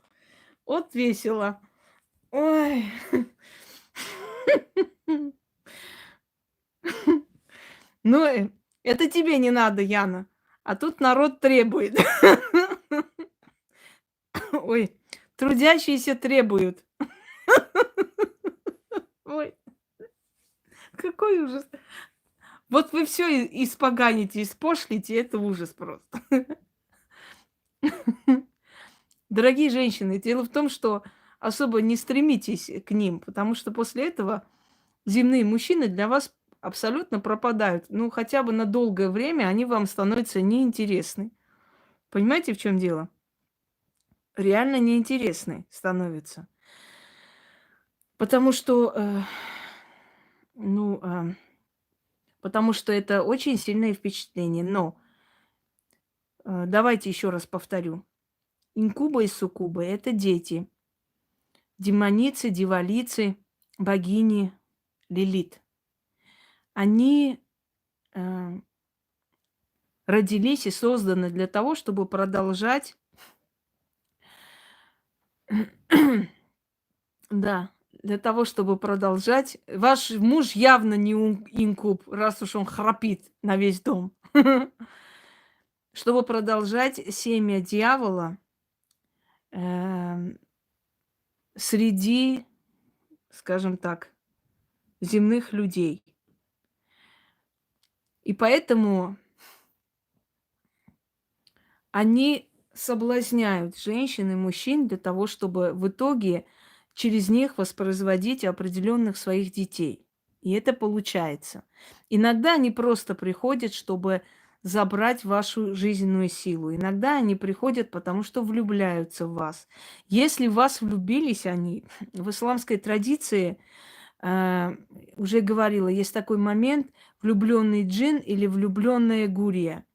Вот весело. Ой. Ну, это тебе не надо, Яна. А тут народ требует. Ой, трудящиеся требуют. Ой, какой ужас. Вот вы все испоганите, испошлите, это ужас просто. Дорогие женщины, дело в том, что особо не стремитесь к ним, потому что после этого земные мужчины для вас абсолютно пропадают. Ну, хотя бы на долгое время они вам становятся неинтересны. Понимаете, в чем дело? Реально неинтересны становятся. Потому что, ну, потому что это очень сильное впечатление. Но давайте еще раз повторю. Инкубы и суккубы – это дети. Демоницы, дьяволицы, богини, Лилит. Они родились и созданы для того, чтобы продолжать, да, для того, чтобы продолжать. Ваш муж явно не инкуб, раз уж он храпит на весь дом. Чтобы продолжать семя дьявола среди, скажем так, земных людей. И поэтому они соблазняют женщин и мужчин для того, чтобы в итоге через них воспроизводить определенных своих детей. И это получается. Иногда они просто приходят, чтобы забрать вашу жизненную силу. Иногда они приходят, потому что влюбляются в вас. Если в вас влюбились они, в исламской традиции уже говорила, есть такой момент влюбленный джин или влюбленная гурия.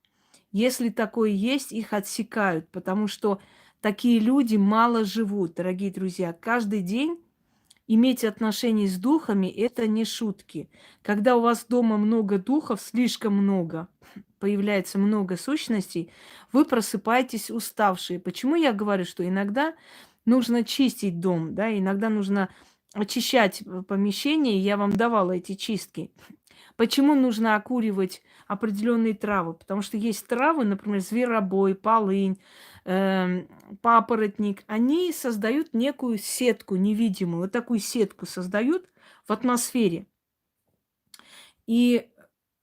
Если такое есть, их отсекают, потому что такие люди мало живут, дорогие друзья. Каждый день иметь отношения с духами – это не шутки. Когда у вас дома много духов, слишком много, появляется много сущностей, вы просыпаетесь уставшие. Почему я говорю, что иногда нужно чистить дом, да, иногда нужно очищать помещение, и я вам давала эти чистки. Почему нужно окуривать определенные травы? Потому что есть травы, например, зверобой, полынь, папоротник. Они создают некую сетку невидимую. Вот такую сетку создают в атмосфере. И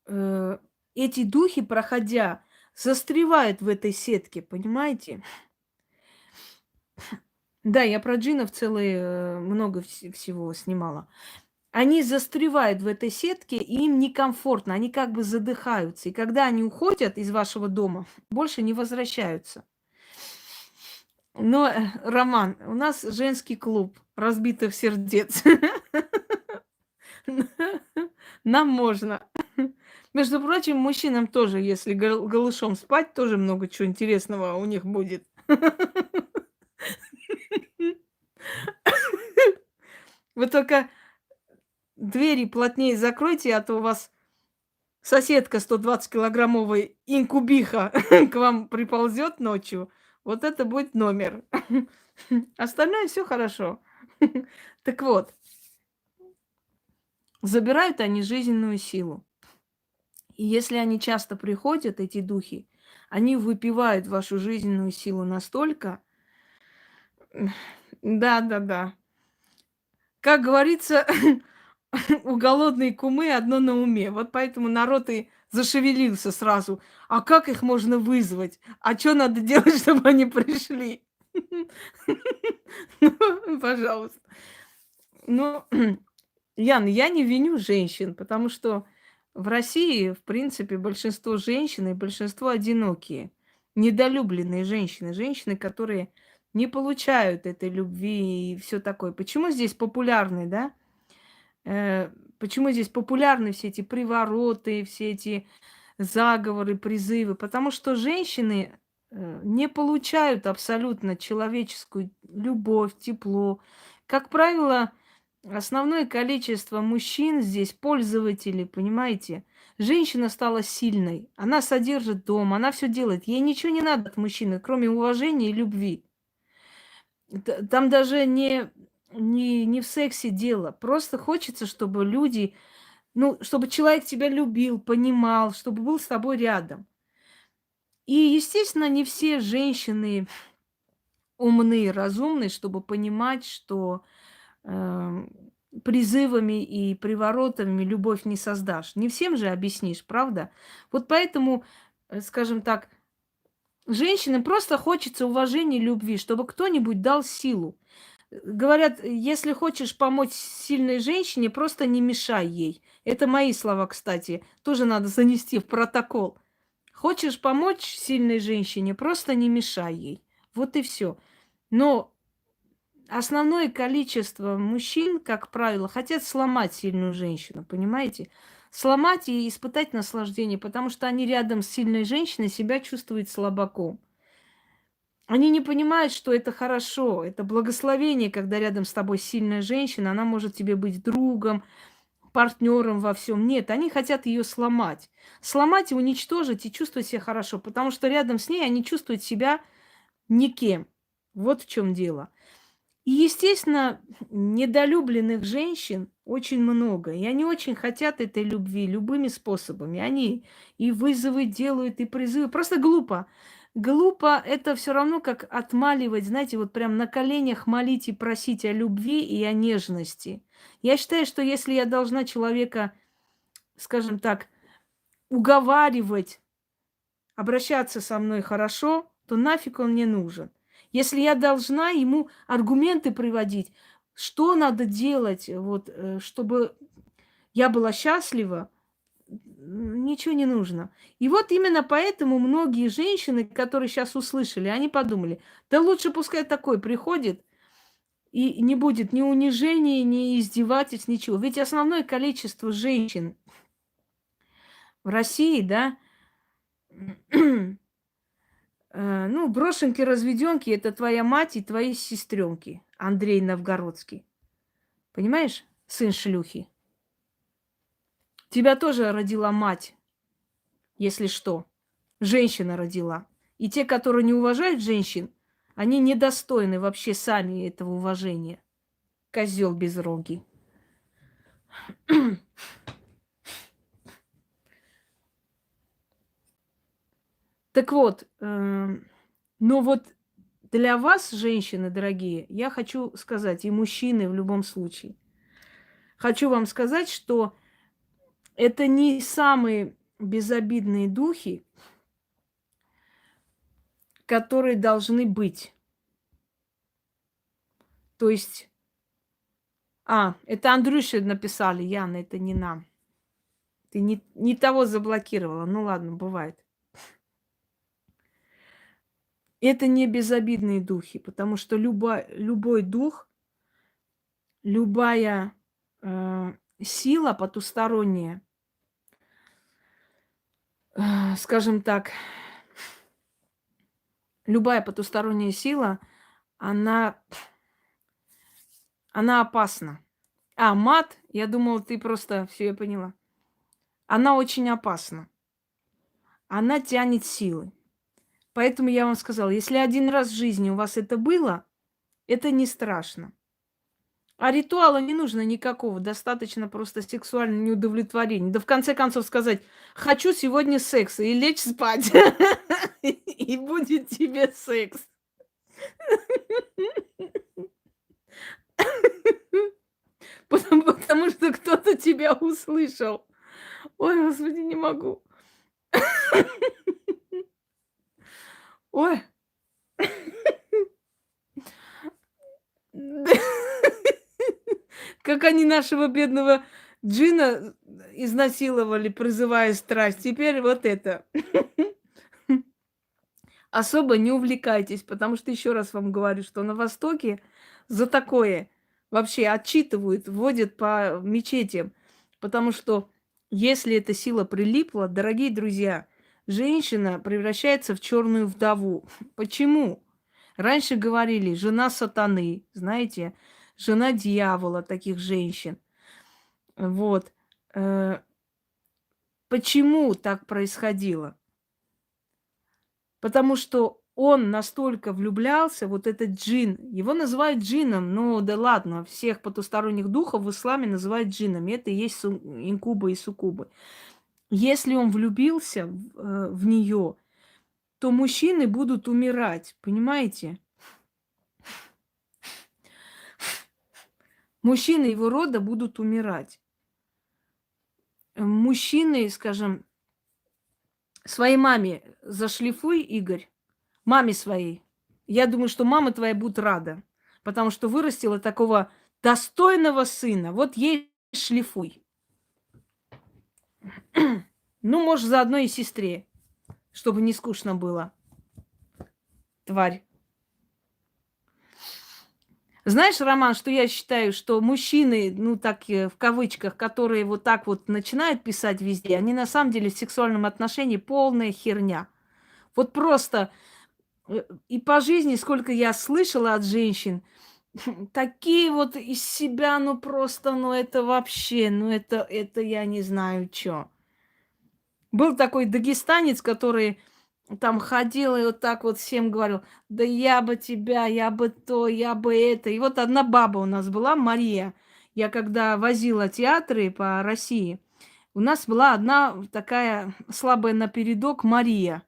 э, эти духи, проходя, застревают в этой сетке, понимаете? Да, я про джинов целые много всего снимала. Они застревают в этой сетке, и им некомфортно, они как бы задыхаются. И когда они уходят из вашего дома, больше не возвращаются. Но, Роман, у нас женский клуб разбитых сердец. Нам можно. Между прочим, мужчинам тоже, если голышом спать, тоже много чего интересного у них будет. Вы только двери плотнее закройте, а то у вас соседка 120-килограммовая инкубиха к вам приползет ночью. Вот это будет номер. Остальное все хорошо. Так вот, забирают они жизненную силу. И если они часто приходят, эти духи, они выпивают вашу жизненную силу настолько. Да-да-да. Как говорится, у голодной кумы одно на уме. Вот поэтому народ и зашевелился сразу. А как их можно вызвать? А что надо делать, чтобы они пришли? Ну, пожалуйста. Ну, Ян, я не виню женщин, потому что в России, в принципе, большинство женщин и большинство одинокие, недолюбленные женщины, женщины, которые не получают этой любви и все такое. Почему здесь популярны, да? Почему здесь популярны все эти привороты, все эти заговоры, призывы? Потому что женщины не получают абсолютно человеческую любовь, тепло. Как правило, основное количество мужчин здесь пользователи, понимаете? Женщина стала сильной, она содержит дом, она все делает. Ей ничего не надо от мужчины, кроме уважения и любви. Там даже не в сексе дело. Просто хочется, чтобы люди, ну, чтобы человек тебя любил, понимал, чтобы был с тобой рядом. И, естественно, не все женщины умны, разумны, чтобы понимать, что э, призывами и приворотами любовь не создашь. Не всем же объяснишь, правда? Вот поэтому, скажем так, женщинам просто хочется уважения и любви, чтобы кто-нибудь дал силу. Говорят, если хочешь помочь сильной женщине, просто не мешай ей. Это мои слова, кстати, тоже надо занести в протокол. Хочешь помочь сильной женщине, просто не мешай ей. Вот и все. Но основное количество мужчин, как правило, хотят сломать сильную женщину, понимаете? Сломать и испытать наслаждение, потому что они рядом с сильной женщиной себя чувствуют слабаком. Они не понимают, что это хорошо, это благословение, когда рядом с тобой сильная женщина, она может тебе быть другом, партнером во всем. Нет, они хотят ее сломать. Сломать и уничтожить и чувствовать себя хорошо, потому что рядом с ней они чувствуют себя никем. Вот в чем дело. И, естественно, недолюбленных женщин очень много. И они очень хотят этой любви любыми способами. Они и вызовы делают, и призывы. Просто глупо. Глупо это все равно, как отмаливать, знаете, вот прям на коленях молить и просить о любви и о нежности. Я считаю, что если я должна человека, скажем так, уговаривать, обращаться со мной хорошо, то нафиг он мне нужен. Если я должна ему аргументы приводить, что надо делать, вот, чтобы я была счастлива, ничего не нужно. И вот именно поэтому многие женщины, которые сейчас услышали, они подумали, да лучше пускай такой приходит, и не будет ни унижений, ни издевательств, ничего. Ведь основное количество женщин в России, да, ну, брошенки, разведенки — это твоя мать и твои сестренки. Андрей Новгородский. Понимаешь? Сын шлюхи. Тебя тоже родила мать, если что. женщина родила. И те, которые не уважают женщин, они недостойны вообще сами этого уважения. Козел безрогий. Так вот, но вот для вас, женщины дорогие, я хочу сказать, и мужчины в любом случае, хочу вам сказать, что это не самые безобидные духи, которые должны быть. То есть, это Андрюше написали, Яна, это не нам. Ты не того заблокировала. Ну ладно, бывает. Это не безобидные духи, потому что любой дух, любая сила потусторонняя, скажем так, любая потусторонняя сила, она опасна. Мат, я думала, ты просто все, я поняла. Она очень опасна. Она тянет силы. Поэтому я вам сказала, если один раз в жизни у вас это было, это не страшно. А ритуала не нужно никакого, достаточно просто сексуального неудовлетворения. Да в конце концов сказать, хочу сегодня секса и лечь спать. И будет тебе секс. Потому что кто-то тебя услышал. Ой, господи, не могу. Ой. Как они нашего бедного джина изнасиловали, призывая страсть. Теперь вот это. Особо не увлекайтесь, потому что еще раз вам говорю, что на Востоке за такое вообще отчитывают, вводят по мечетям. Потому что если эта сила прилипла, дорогие друзья, женщина превращается в черную вдову. Почему? Раньше говорили, жена сатаны, знаете, жена дьявола, таких женщин. Вот. Почему так происходило? Потому что он настолько влюблялся, вот этот джин, его называют джином, ну да ладно, всех потусторонних духов в исламе называют джинами, это и есть инкубы и суккубы. Если он влюбился в нее, то мужчины будут умирать, понимаете? Мужчины его рода будут умирать. Мужчины, скажем, своей маме зашлифуй, Игорь, маме своей. Я думаю, что мама твоя будет рада, потому что вырастила такого достойного сына. Вот ей шлифуй. Ну, может, заодно и сестре, чтобы не скучно было. Тварь. Знаешь, Роман, что я считаю, что мужчины, ну так в кавычках, которые вот так вот начинают писать везде, они на самом деле в сексуальном отношении полная херня. Вот просто и по жизни, сколько я слышала от женщин, такие вот из себя, ну просто, ну это вообще, ну это я не знаю что. Был такой дагестанец, который там ходил и вот так вот всем говорил, да я бы тебя, я бы то, я бы это. И вот одна баба у нас была, Мария. Я когда возила театры по России, у нас была одна такая слабая напередок Мария.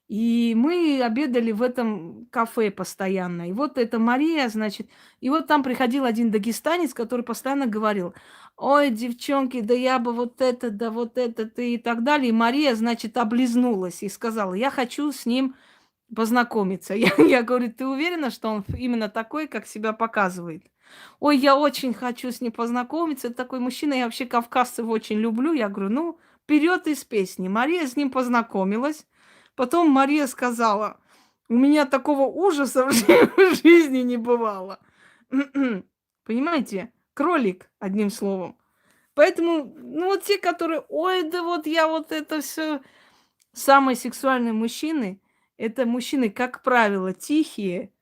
И мы обедали в этом кафе постоянно. И вот эта Мария, значит, и вот там приходил один дагестанец, который постоянно говорил, ой, девчонки, да я бы вот это, да вот это, ты и так далее. И Мария, значит, облизнулась и сказала, я хочу с ним познакомиться. Я говорю, ты уверена, что он именно такой, как себя показывает? Ой, я очень хочу с ним познакомиться. Это такой мужчина, я вообще кавказцев очень люблю. Я говорю, ну, вперед из песни. Мария с ним познакомилась. Потом Мария сказала, у меня такого ужаса в жизни не бывало. Понимаете? Кролик, одним словом. Поэтому, ну вот те, которые, ой, да вот я вот это все. Самые сексуальные мужчины, это мужчины, как правило, тихие,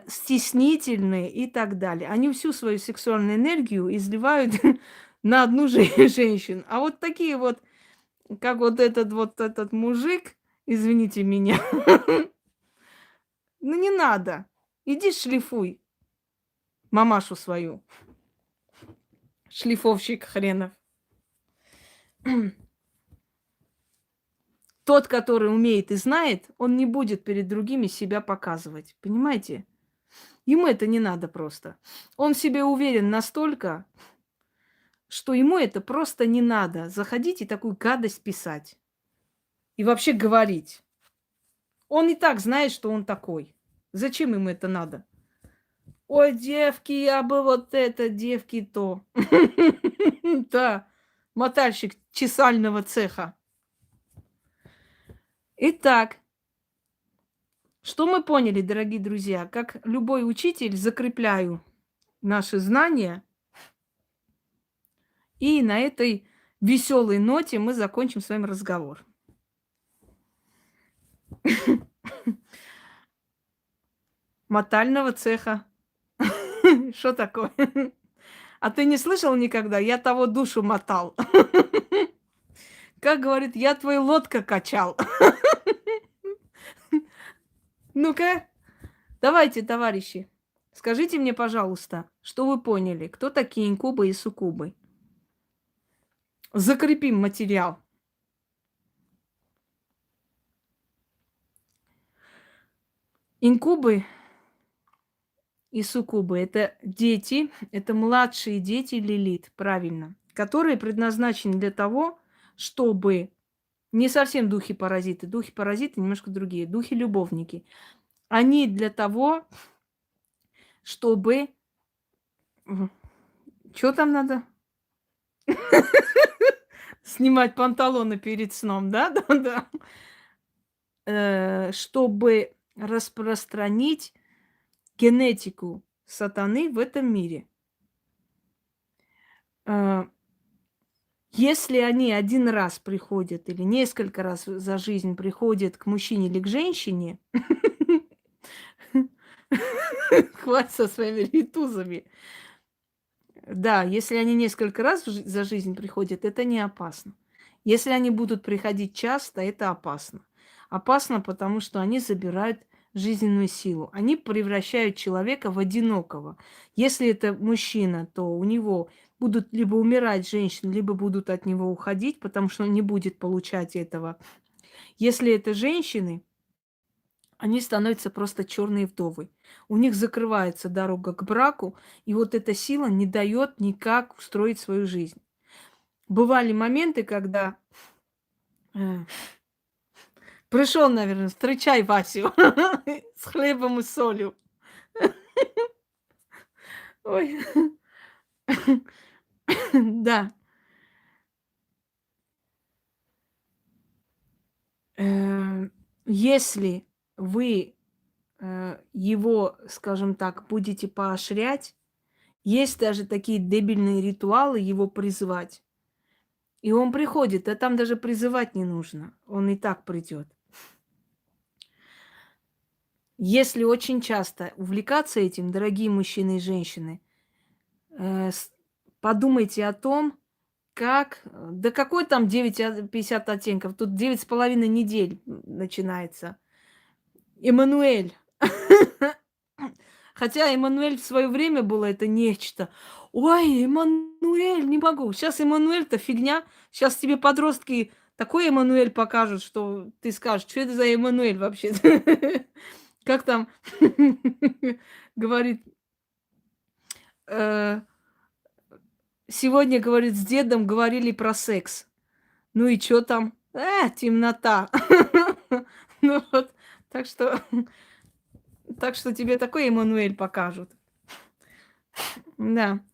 стеснительные и так далее. Они всю свою сексуальную энергию изливают на одну женщину. А вот такие вот, как вот этот мужик, Извините меня. Ну не надо. Иди шлифуй мамашу свою. Шлифовщик хренов. Тот, который умеет и знает, он не будет перед другими себя показывать. Понимаете? Ему это не надо просто. Он в себе уверен настолько, что ему это просто не надо заходить и такую гадость писать. И вообще говорить. Он и так знает, что он такой. Зачем ему это надо? Ой, девки, я бы вот это, девки то. Да, мотальщик чесального цеха. Итак, что мы поняли, дорогие друзья? Как любой учитель, закрепляю наши знания. И на этой веселой ноте мы закончим с вами разговор. Мотального цеха. Что такое? А ты не слышал никогда? Я того душу мотал. Как говорит, я твою лодка качал. Ну-ка, давайте, товарищи, скажите мне, пожалуйста, что вы поняли? Кто такие инкубы и суккубы? Закрепим материал. Инкубы и суккубы – это дети, это младшие дети Лилит, правильно, которые предназначены для того, чтобы не совсем духи-паразиты. Духи-паразиты немножко другие. Духи-любовники. Они для того, чтобы... Что там надо? Снимать панталоны перед сном, да? Да. Чтобы распространить генетику сатаны в этом мире. Если они один раз приходят или несколько раз за жизнь приходят к мужчине или к женщине, хватит со своими ритузами. Да, если они несколько раз за жизнь приходят, это не опасно. Если они будут приходить часто, это опасно. Опасно, потому что они забирают жизненную силу. Они превращают человека в одинокого. Если это мужчина, то у него будут либо умирать женщины, либо будут от него уходить, потому что он не будет получать этого. Если это женщины, они становятся просто черные вдовы. У них закрывается дорога к браку, и вот эта сила не дает никак устроить свою жизнь. Бывали моменты, когда пришел, наверное, встречай Васю с хлебом и солью. Ой, да. Если вы его, скажем так, будете поощрять, есть даже такие дебильные ритуалы его призывать. И он приходит, а там даже призывать не нужно. Он и так придет. Если очень часто увлекаться этим, дорогие мужчины и женщины, подумайте о том, как... Да какой там 9,50 оттенков? Тут 9,5 недель начинается. Эммануэль. Хотя Эммануэль в свое время было это нечто. Ой, Эммануэль, не могу. Сейчас Эммануэль-то фигня. Сейчас тебе подростки такой Эммануэль покажут, что ты скажешь, что это за Эммануэль вообще? Как там говорит, сегодня, говорит, с дедом говорили про секс. Ну и что там? Темнота. Ну вот, так что тебе такой Эммануэль покажут. Да.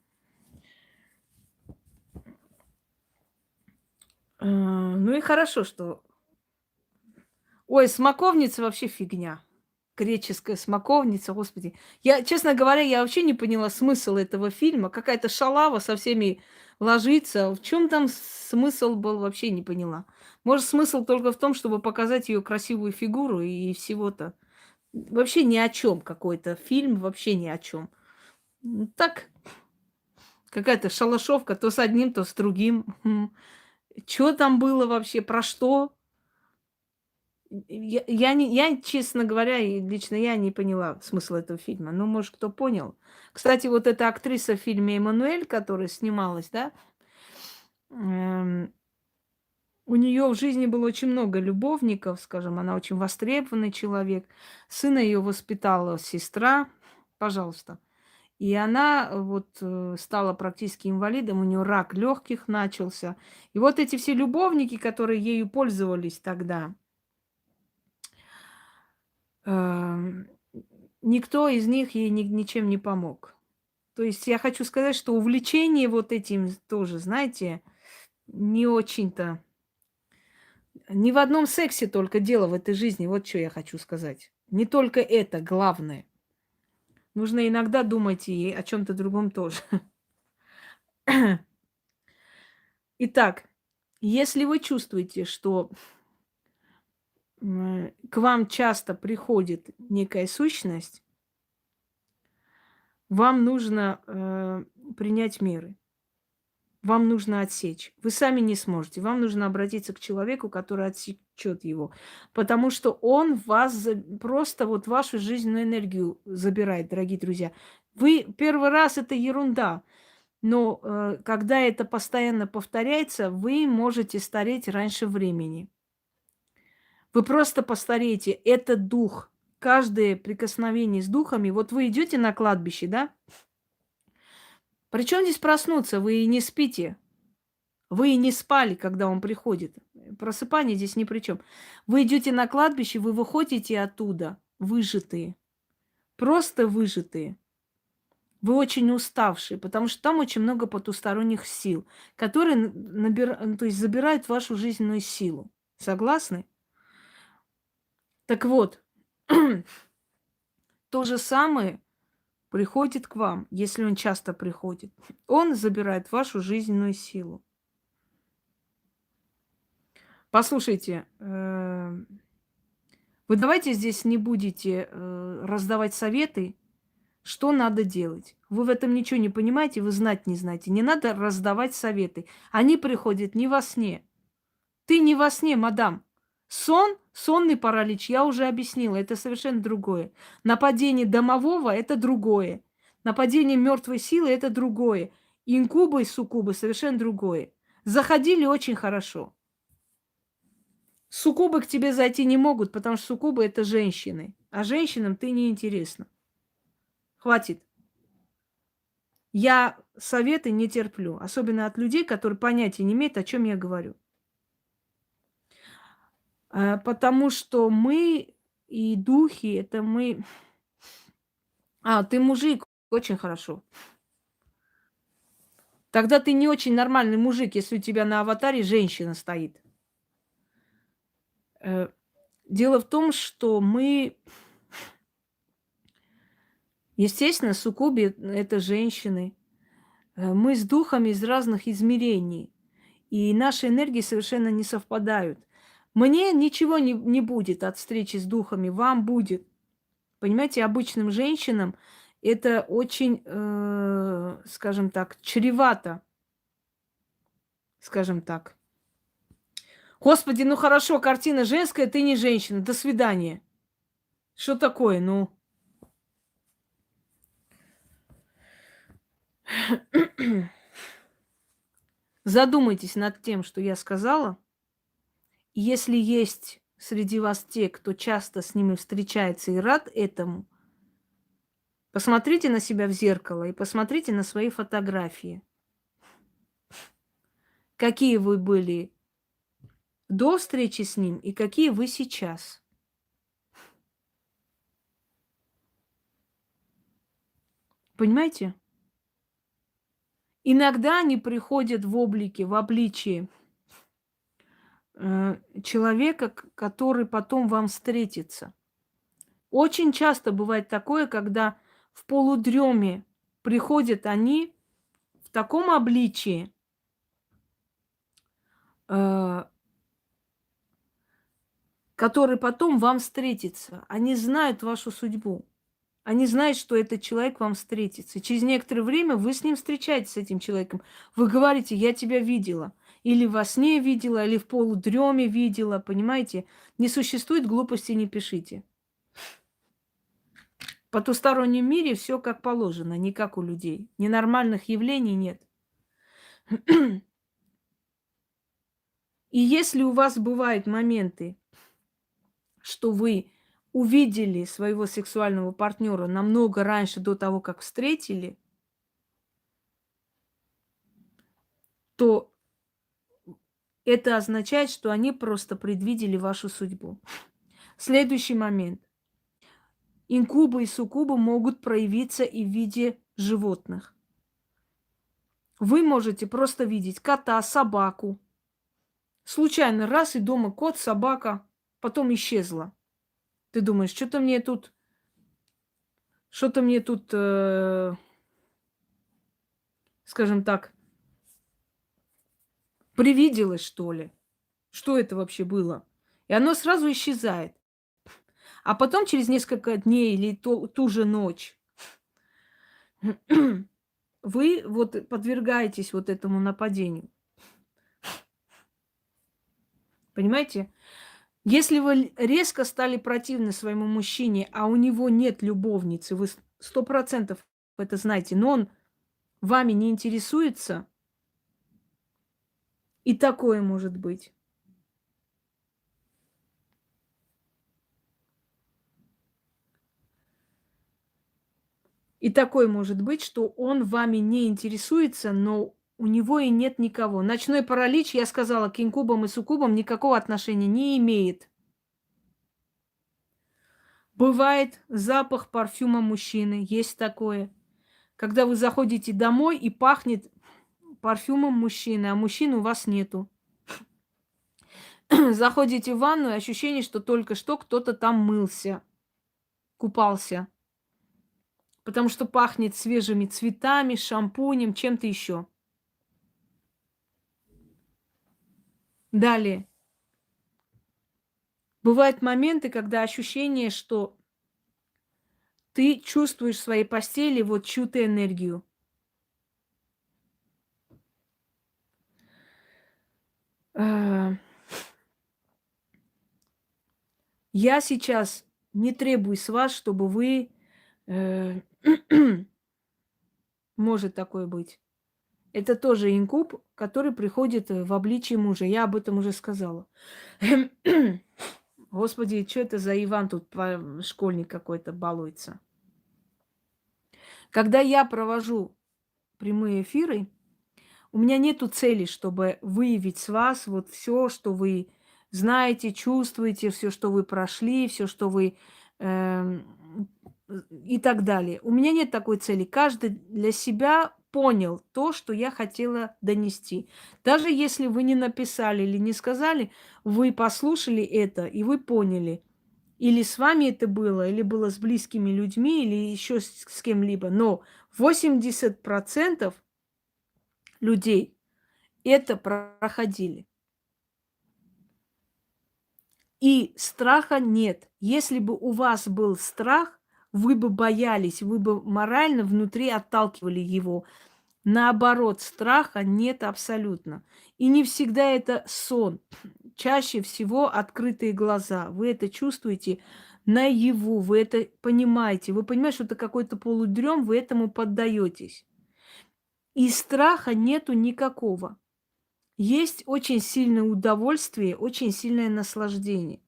Ну и хорошо, что... Ой, смоковница вообще фигня. Греческая смоковница, господи. Я, честно говоря, я вообще не поняла смысл этого фильма. Какая-то шалава со всеми ложится. В чем там смысл был, вообще не поняла. Может, смысл только в том, чтобы показать ее красивую фигуру и всего-то. Вообще ни о чем какой-то фильм, вообще ни о чем. Так, какая-то шалашовка, то с одним, то с другим. Что там было вообще, про что? Я, честно говоря, и лично я не поняла смысла этого фильма. Ну, может, кто понял. Кстати, вот эта актриса в фильме «Эммануэль», которая снималась, да, эм, у нее в жизни было очень много любовников, скажем, она очень востребованный человек. Сына ее воспитала сестра, пожалуйста. И она вот стала практически инвалидом, у нее рак легких начался. И вот эти все любовники, которые ею пользовались тогда, эм, никто из них ей ничем не помог. То есть я хочу сказать, что увлечение вот этим тоже, знаете, не очень-то. Не в одном сексе только дело в этой жизни. Вот что я хочу сказать. Не только это главное. Нужно иногда думать и о чем-то другом тоже. Итак, если вы чувствуете, что к вам часто приходит некая сущность, вам нужно принять меры. Вам нужно отсечь. Вы сами не сможете. Вам нужно обратиться к человеку, который отсечет его. Потому что он вас просто вот вашу жизненную энергию забирает, дорогие друзья. Вы первый раз это ерунда. Но когда это постоянно повторяется, вы можете стареть раньше времени. Вы просто постареете. Это дух. Каждое прикосновение с духами. Вот вы идете на кладбище, да? Причем здесь проснуться? Вы и не спите. Вы и не спали, когда он приходит. Просыпание здесь ни при чем. Вы идете на кладбище, вы выходите оттуда выжатые. Просто выжатые. Вы очень уставшие, потому что там очень много потусторонних сил, которые то есть забирают вашу жизненную силу. Согласны? Так вот, то же самое приходит к вам, если он часто приходит. Он забирает вашу жизненную силу. Послушайте, вы давайте здесь не будете раздавать советы, что надо делать. Вы в этом ничего не понимаете, вы знать не знаете. Не надо раздавать советы. Они приходят не во сне. Ты не во сне, мадам. Сон, сонный паралич, я уже объяснила, это совершенно другое. Нападение домового– это другое. Нападение мертвой силы– это другое. Инкубы и суккубы– совершенно другое. Заходили очень хорошо. Суккубы к тебе зайти не могут, потому что суккубы– это женщины. А женщинам ты не интересна. Хватит. Я советы не терплю, особенно от людей, которые понятия не имеют, о чем я говорю. Потому что мы и духи, это мы... ты мужик, очень хорошо. Тогда ты не очень нормальный мужик, если у тебя на аватаре женщина стоит. Дело в том, что мы, естественно, суккуби– это женщины. Мы с духами из разных измерений. И наши энергии совершенно не совпадают. Мне ничего не будет от встречи с духами, вам будет. Понимаете, обычным женщинам это очень, скажем так, чревато. Скажем так. Господи, ну хорошо, картина женская, ты не женщина. До свидания. Что такое, ну? Задумайтесь над тем, что я сказала. Если есть среди вас те, кто часто с ними встречается и рад этому, посмотрите на себя в зеркало и посмотрите на свои фотографии. Какие вы были до встречи с ним и какие вы сейчас. Понимаете? Иногда они приходят в облике, в обличии человека, который потом вам встретится. Очень часто бывает такое, когда в полудреме приходят они в таком обличии, который потом вам встретится. Они знают вашу судьбу. Они знают, что этот человек вам встретится. И через некоторое время вы с ним встречаетесь, с этим человеком. Вы говорите, я тебя видела. или во сне видела, или в полудреме видела, понимаете? Не существует глупости, не пишите. В потустороннем мире все как положено, не как у людей. Ненормальных явлений нет. И если у вас бывают моменты, что вы увидели своего сексуального партнера намного раньше до того, как встретили, то это означает, что они просто предвидели вашу судьбу. Следующий момент. Инкубы и суккубы могут проявиться и в виде животных. Вы можете просто видеть кота, собаку. Случайно раз и дома кот, собака, потом исчезла. Ты думаешь, что-то мне тут, скажем так, привиделось, что ли? Что это вообще было? И оно сразу исчезает. А потом через несколько дней или ту же ночь вы вот подвергаетесь вот этому нападению. Понимаете? Если вы резко стали противны своему мужчине, а у него нет любовницы, вы 100% это знаете, но он вами не интересуется, и такое может быть. И такое может быть, что он вами не интересуется, но у него и нет никого. Ночной паралич, я сказала, к инкубам и суккубам никакого отношения не имеет. Бывает запах парфюма мужчины, есть такое. Когда вы заходите домой и пахнет парфюмом мужчины, а мужчины у вас нету. Заходите в ванну, и ощущение, что только что кто-то там мылся, купался. Потому что пахнет свежими цветами, шампунем, чем-то еще. Далее. Бывают моменты, когда ощущение, что ты чувствуешь в своей постели вот чью-то энергию. Я сейчас не требую с вас, чтобы вы... Может такое быть. Это тоже инкуб, который приходит в обличии мужа. Я об этом уже сказала. Господи, что это за Иван тут, школьник какой-то, балуется? Когда я провожу прямые эфиры, у меня нету цели, чтобы выявить с вас вот все, что вы знаете, чувствуете, все, что вы прошли, все, что вы и так далее. У меня нет такой цели. Каждый для себя понял то, что я хотела донести. Даже если вы не написали или не сказали, вы послушали это, и вы поняли. Или с вами это было, или было с близкими людьми, или еще с кем-либо. Но 80% людей это проходили. И страха нет. Если бы у вас был страх, вы бы боялись, вы бы морально внутри отталкивали его. Наоборот, страха нет абсолютно. И не всегда это сон. Чаще всего открытые глаза. Вы это чувствуете наяву, вы это понимаете. Вы понимаете, что это какой-то полудрем, вы этому поддаетесь. И страха нету никакого. Есть очень сильное удовольствие, очень сильное наслаждение.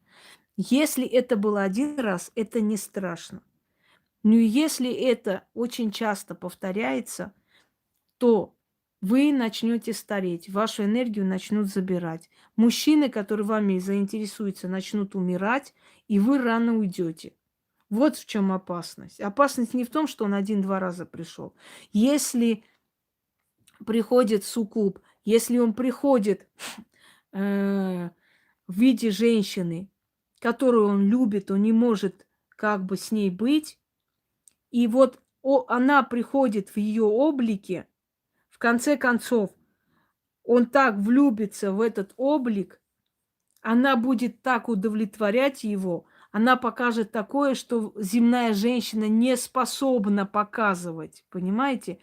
Если это было один раз, это не страшно. Но если это очень часто повторяется, то вы начнете стареть, вашу энергию начнут забирать. Мужчины, которые вами заинтересуются, начнут умирать, и вы рано уйдете. Вот в чем опасность. Опасность не в том, что он один-два раза пришел. Если приходит суккуб, если он приходит в виде женщины, которую он любит, он не может как бы с ней быть, и вот она приходит в ее облике, в конце концов, он так влюбится в этот облик, она будет так удовлетворять его, она покажет такое, что земная женщина не способна показывать, понимаете?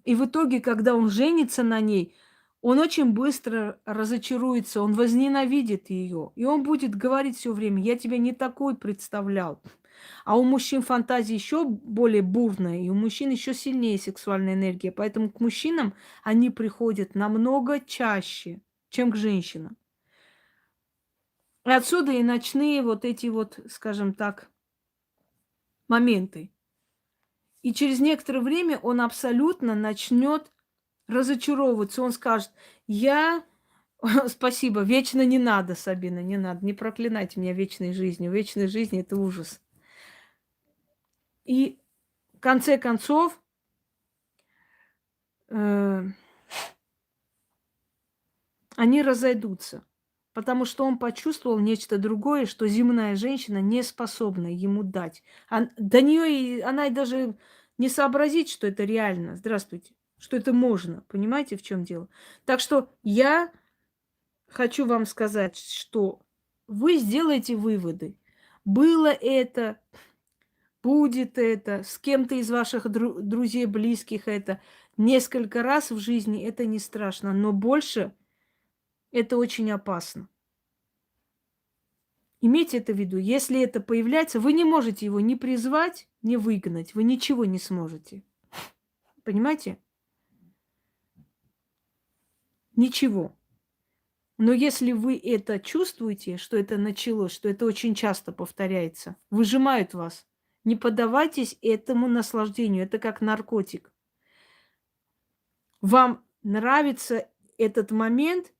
И в итоге, когда он женится на ней, Он очень быстро разочаруется, он возненавидит ее. И он будет говорить все время, я тебя не такой представлял. А у мужчин фантазия еще более бурная, и у мужчин еще сильнее сексуальная энергия. Поэтому к мужчинам они приходят намного чаще, чем к женщинам. И отсюда и ночные вот эти вот, скажем так, моменты. И через некоторое время он абсолютно начнет разочаровываться. Он скажет, я... Спасибо, вечно не надо, Сабина, не надо. Не проклинайте меня вечной жизнью. Вечная жизнь – это ужас. И в конце концов, они разойдутся. Потому что он почувствовал нечто другое, что земная женщина не способна ему дать. До нее она и даже не сообразит, что это реально. Здравствуйте. Что это можно. Понимаете, в чем дело? Так что я хочу вам сказать, что вы сделаете выводы. Было это, будет это, с кем-то из ваших друзей, близких это. Несколько раз в жизни это не страшно, но больше это очень опасно. Имейте это в виду. Если это появляется, вы не можете его ни призвать, ни выгнать. Вы ничего не сможете. Понимаете? Ничего. Но если вы это чувствуете, что это началось, что это очень часто повторяется, выжимают вас, не поддавайтесь этому наслаждению. Это как наркотик. Вам нравится этот момент,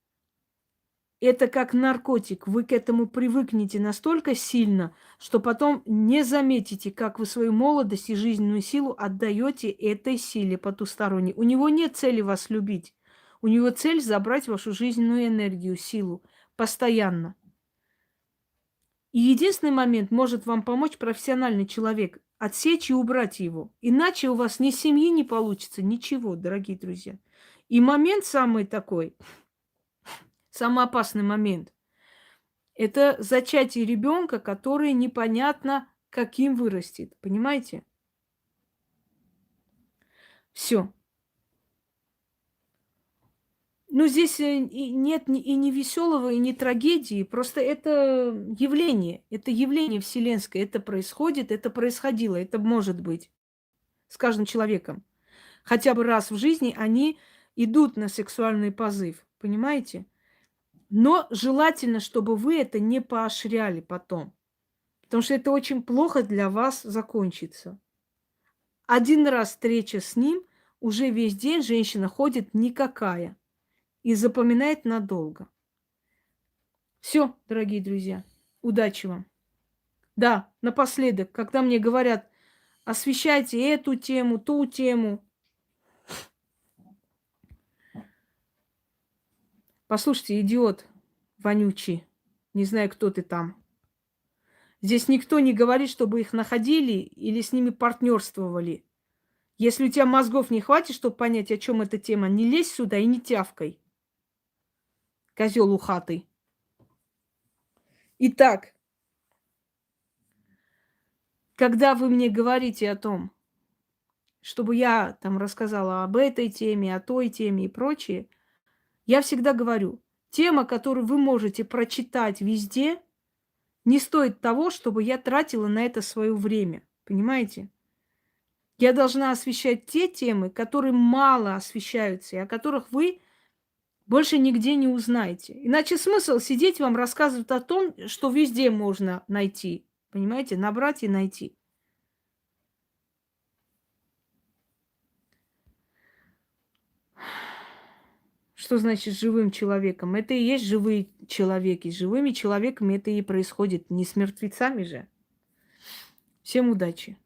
это как наркотик. Вы к этому привыкнете настолько сильно, что потом не заметите, как вы свою молодость и жизненную силу отдаете этой силе потусторонней. У него нет цели вас любить. У него цель забрать вашу жизненную энергию, силу постоянно. И единственный момент может вам помочь профессиональный человек. Отсечь и убрать его. Иначе у вас ни семьи не получится, ничего, дорогие друзья. И момент самый такой, самый опасный момент – это зачатие ребенка, который непонятно каким вырастет. Понимаете? Все. Ну, здесь и нет и не веселого, и не трагедии. Просто это явление вселенское. Это происходит, это происходило, это может быть с каждым человеком. Хотя бы раз в жизни они идут на сексуальный позыв. Понимаете? Но желательно, чтобы вы это не поощряли потом. Потому что это очень плохо для вас закончится. Один раз встреча с ним, уже весь день женщина ходит никакая и запоминает надолго. Все, дорогие друзья, удачи вам. Да, напоследок, когда мне говорят, освещайте эту тему, ту тему. Послушайте, идиот вонючий, не знаю, кто ты там. Здесь никто не говорит, чтобы их находили или с ними партнерствовали. Если у тебя мозгов не хватит, чтобы понять, о чем эта тема, не лезь сюда и не тявкай. Козел ухатый. Итак, когда вы мне говорите о том, чтобы я там рассказала об этой теме, о той теме и прочее, я всегда говорю, тема, которую вы можете прочитать везде, не стоит того, чтобы я тратила на это свое время. Понимаете? Я должна освещать те темы, которые мало освещаются, и о которых вы больше нигде не узнаете. Иначе смысл сидеть вам рассказывать о том, что везде можно найти. Понимаете? Набрать и найти. Что значит живым человеком? Это и есть живые человеки. С живыми человеками это и происходит. Не с мертвецами же. Всем удачи.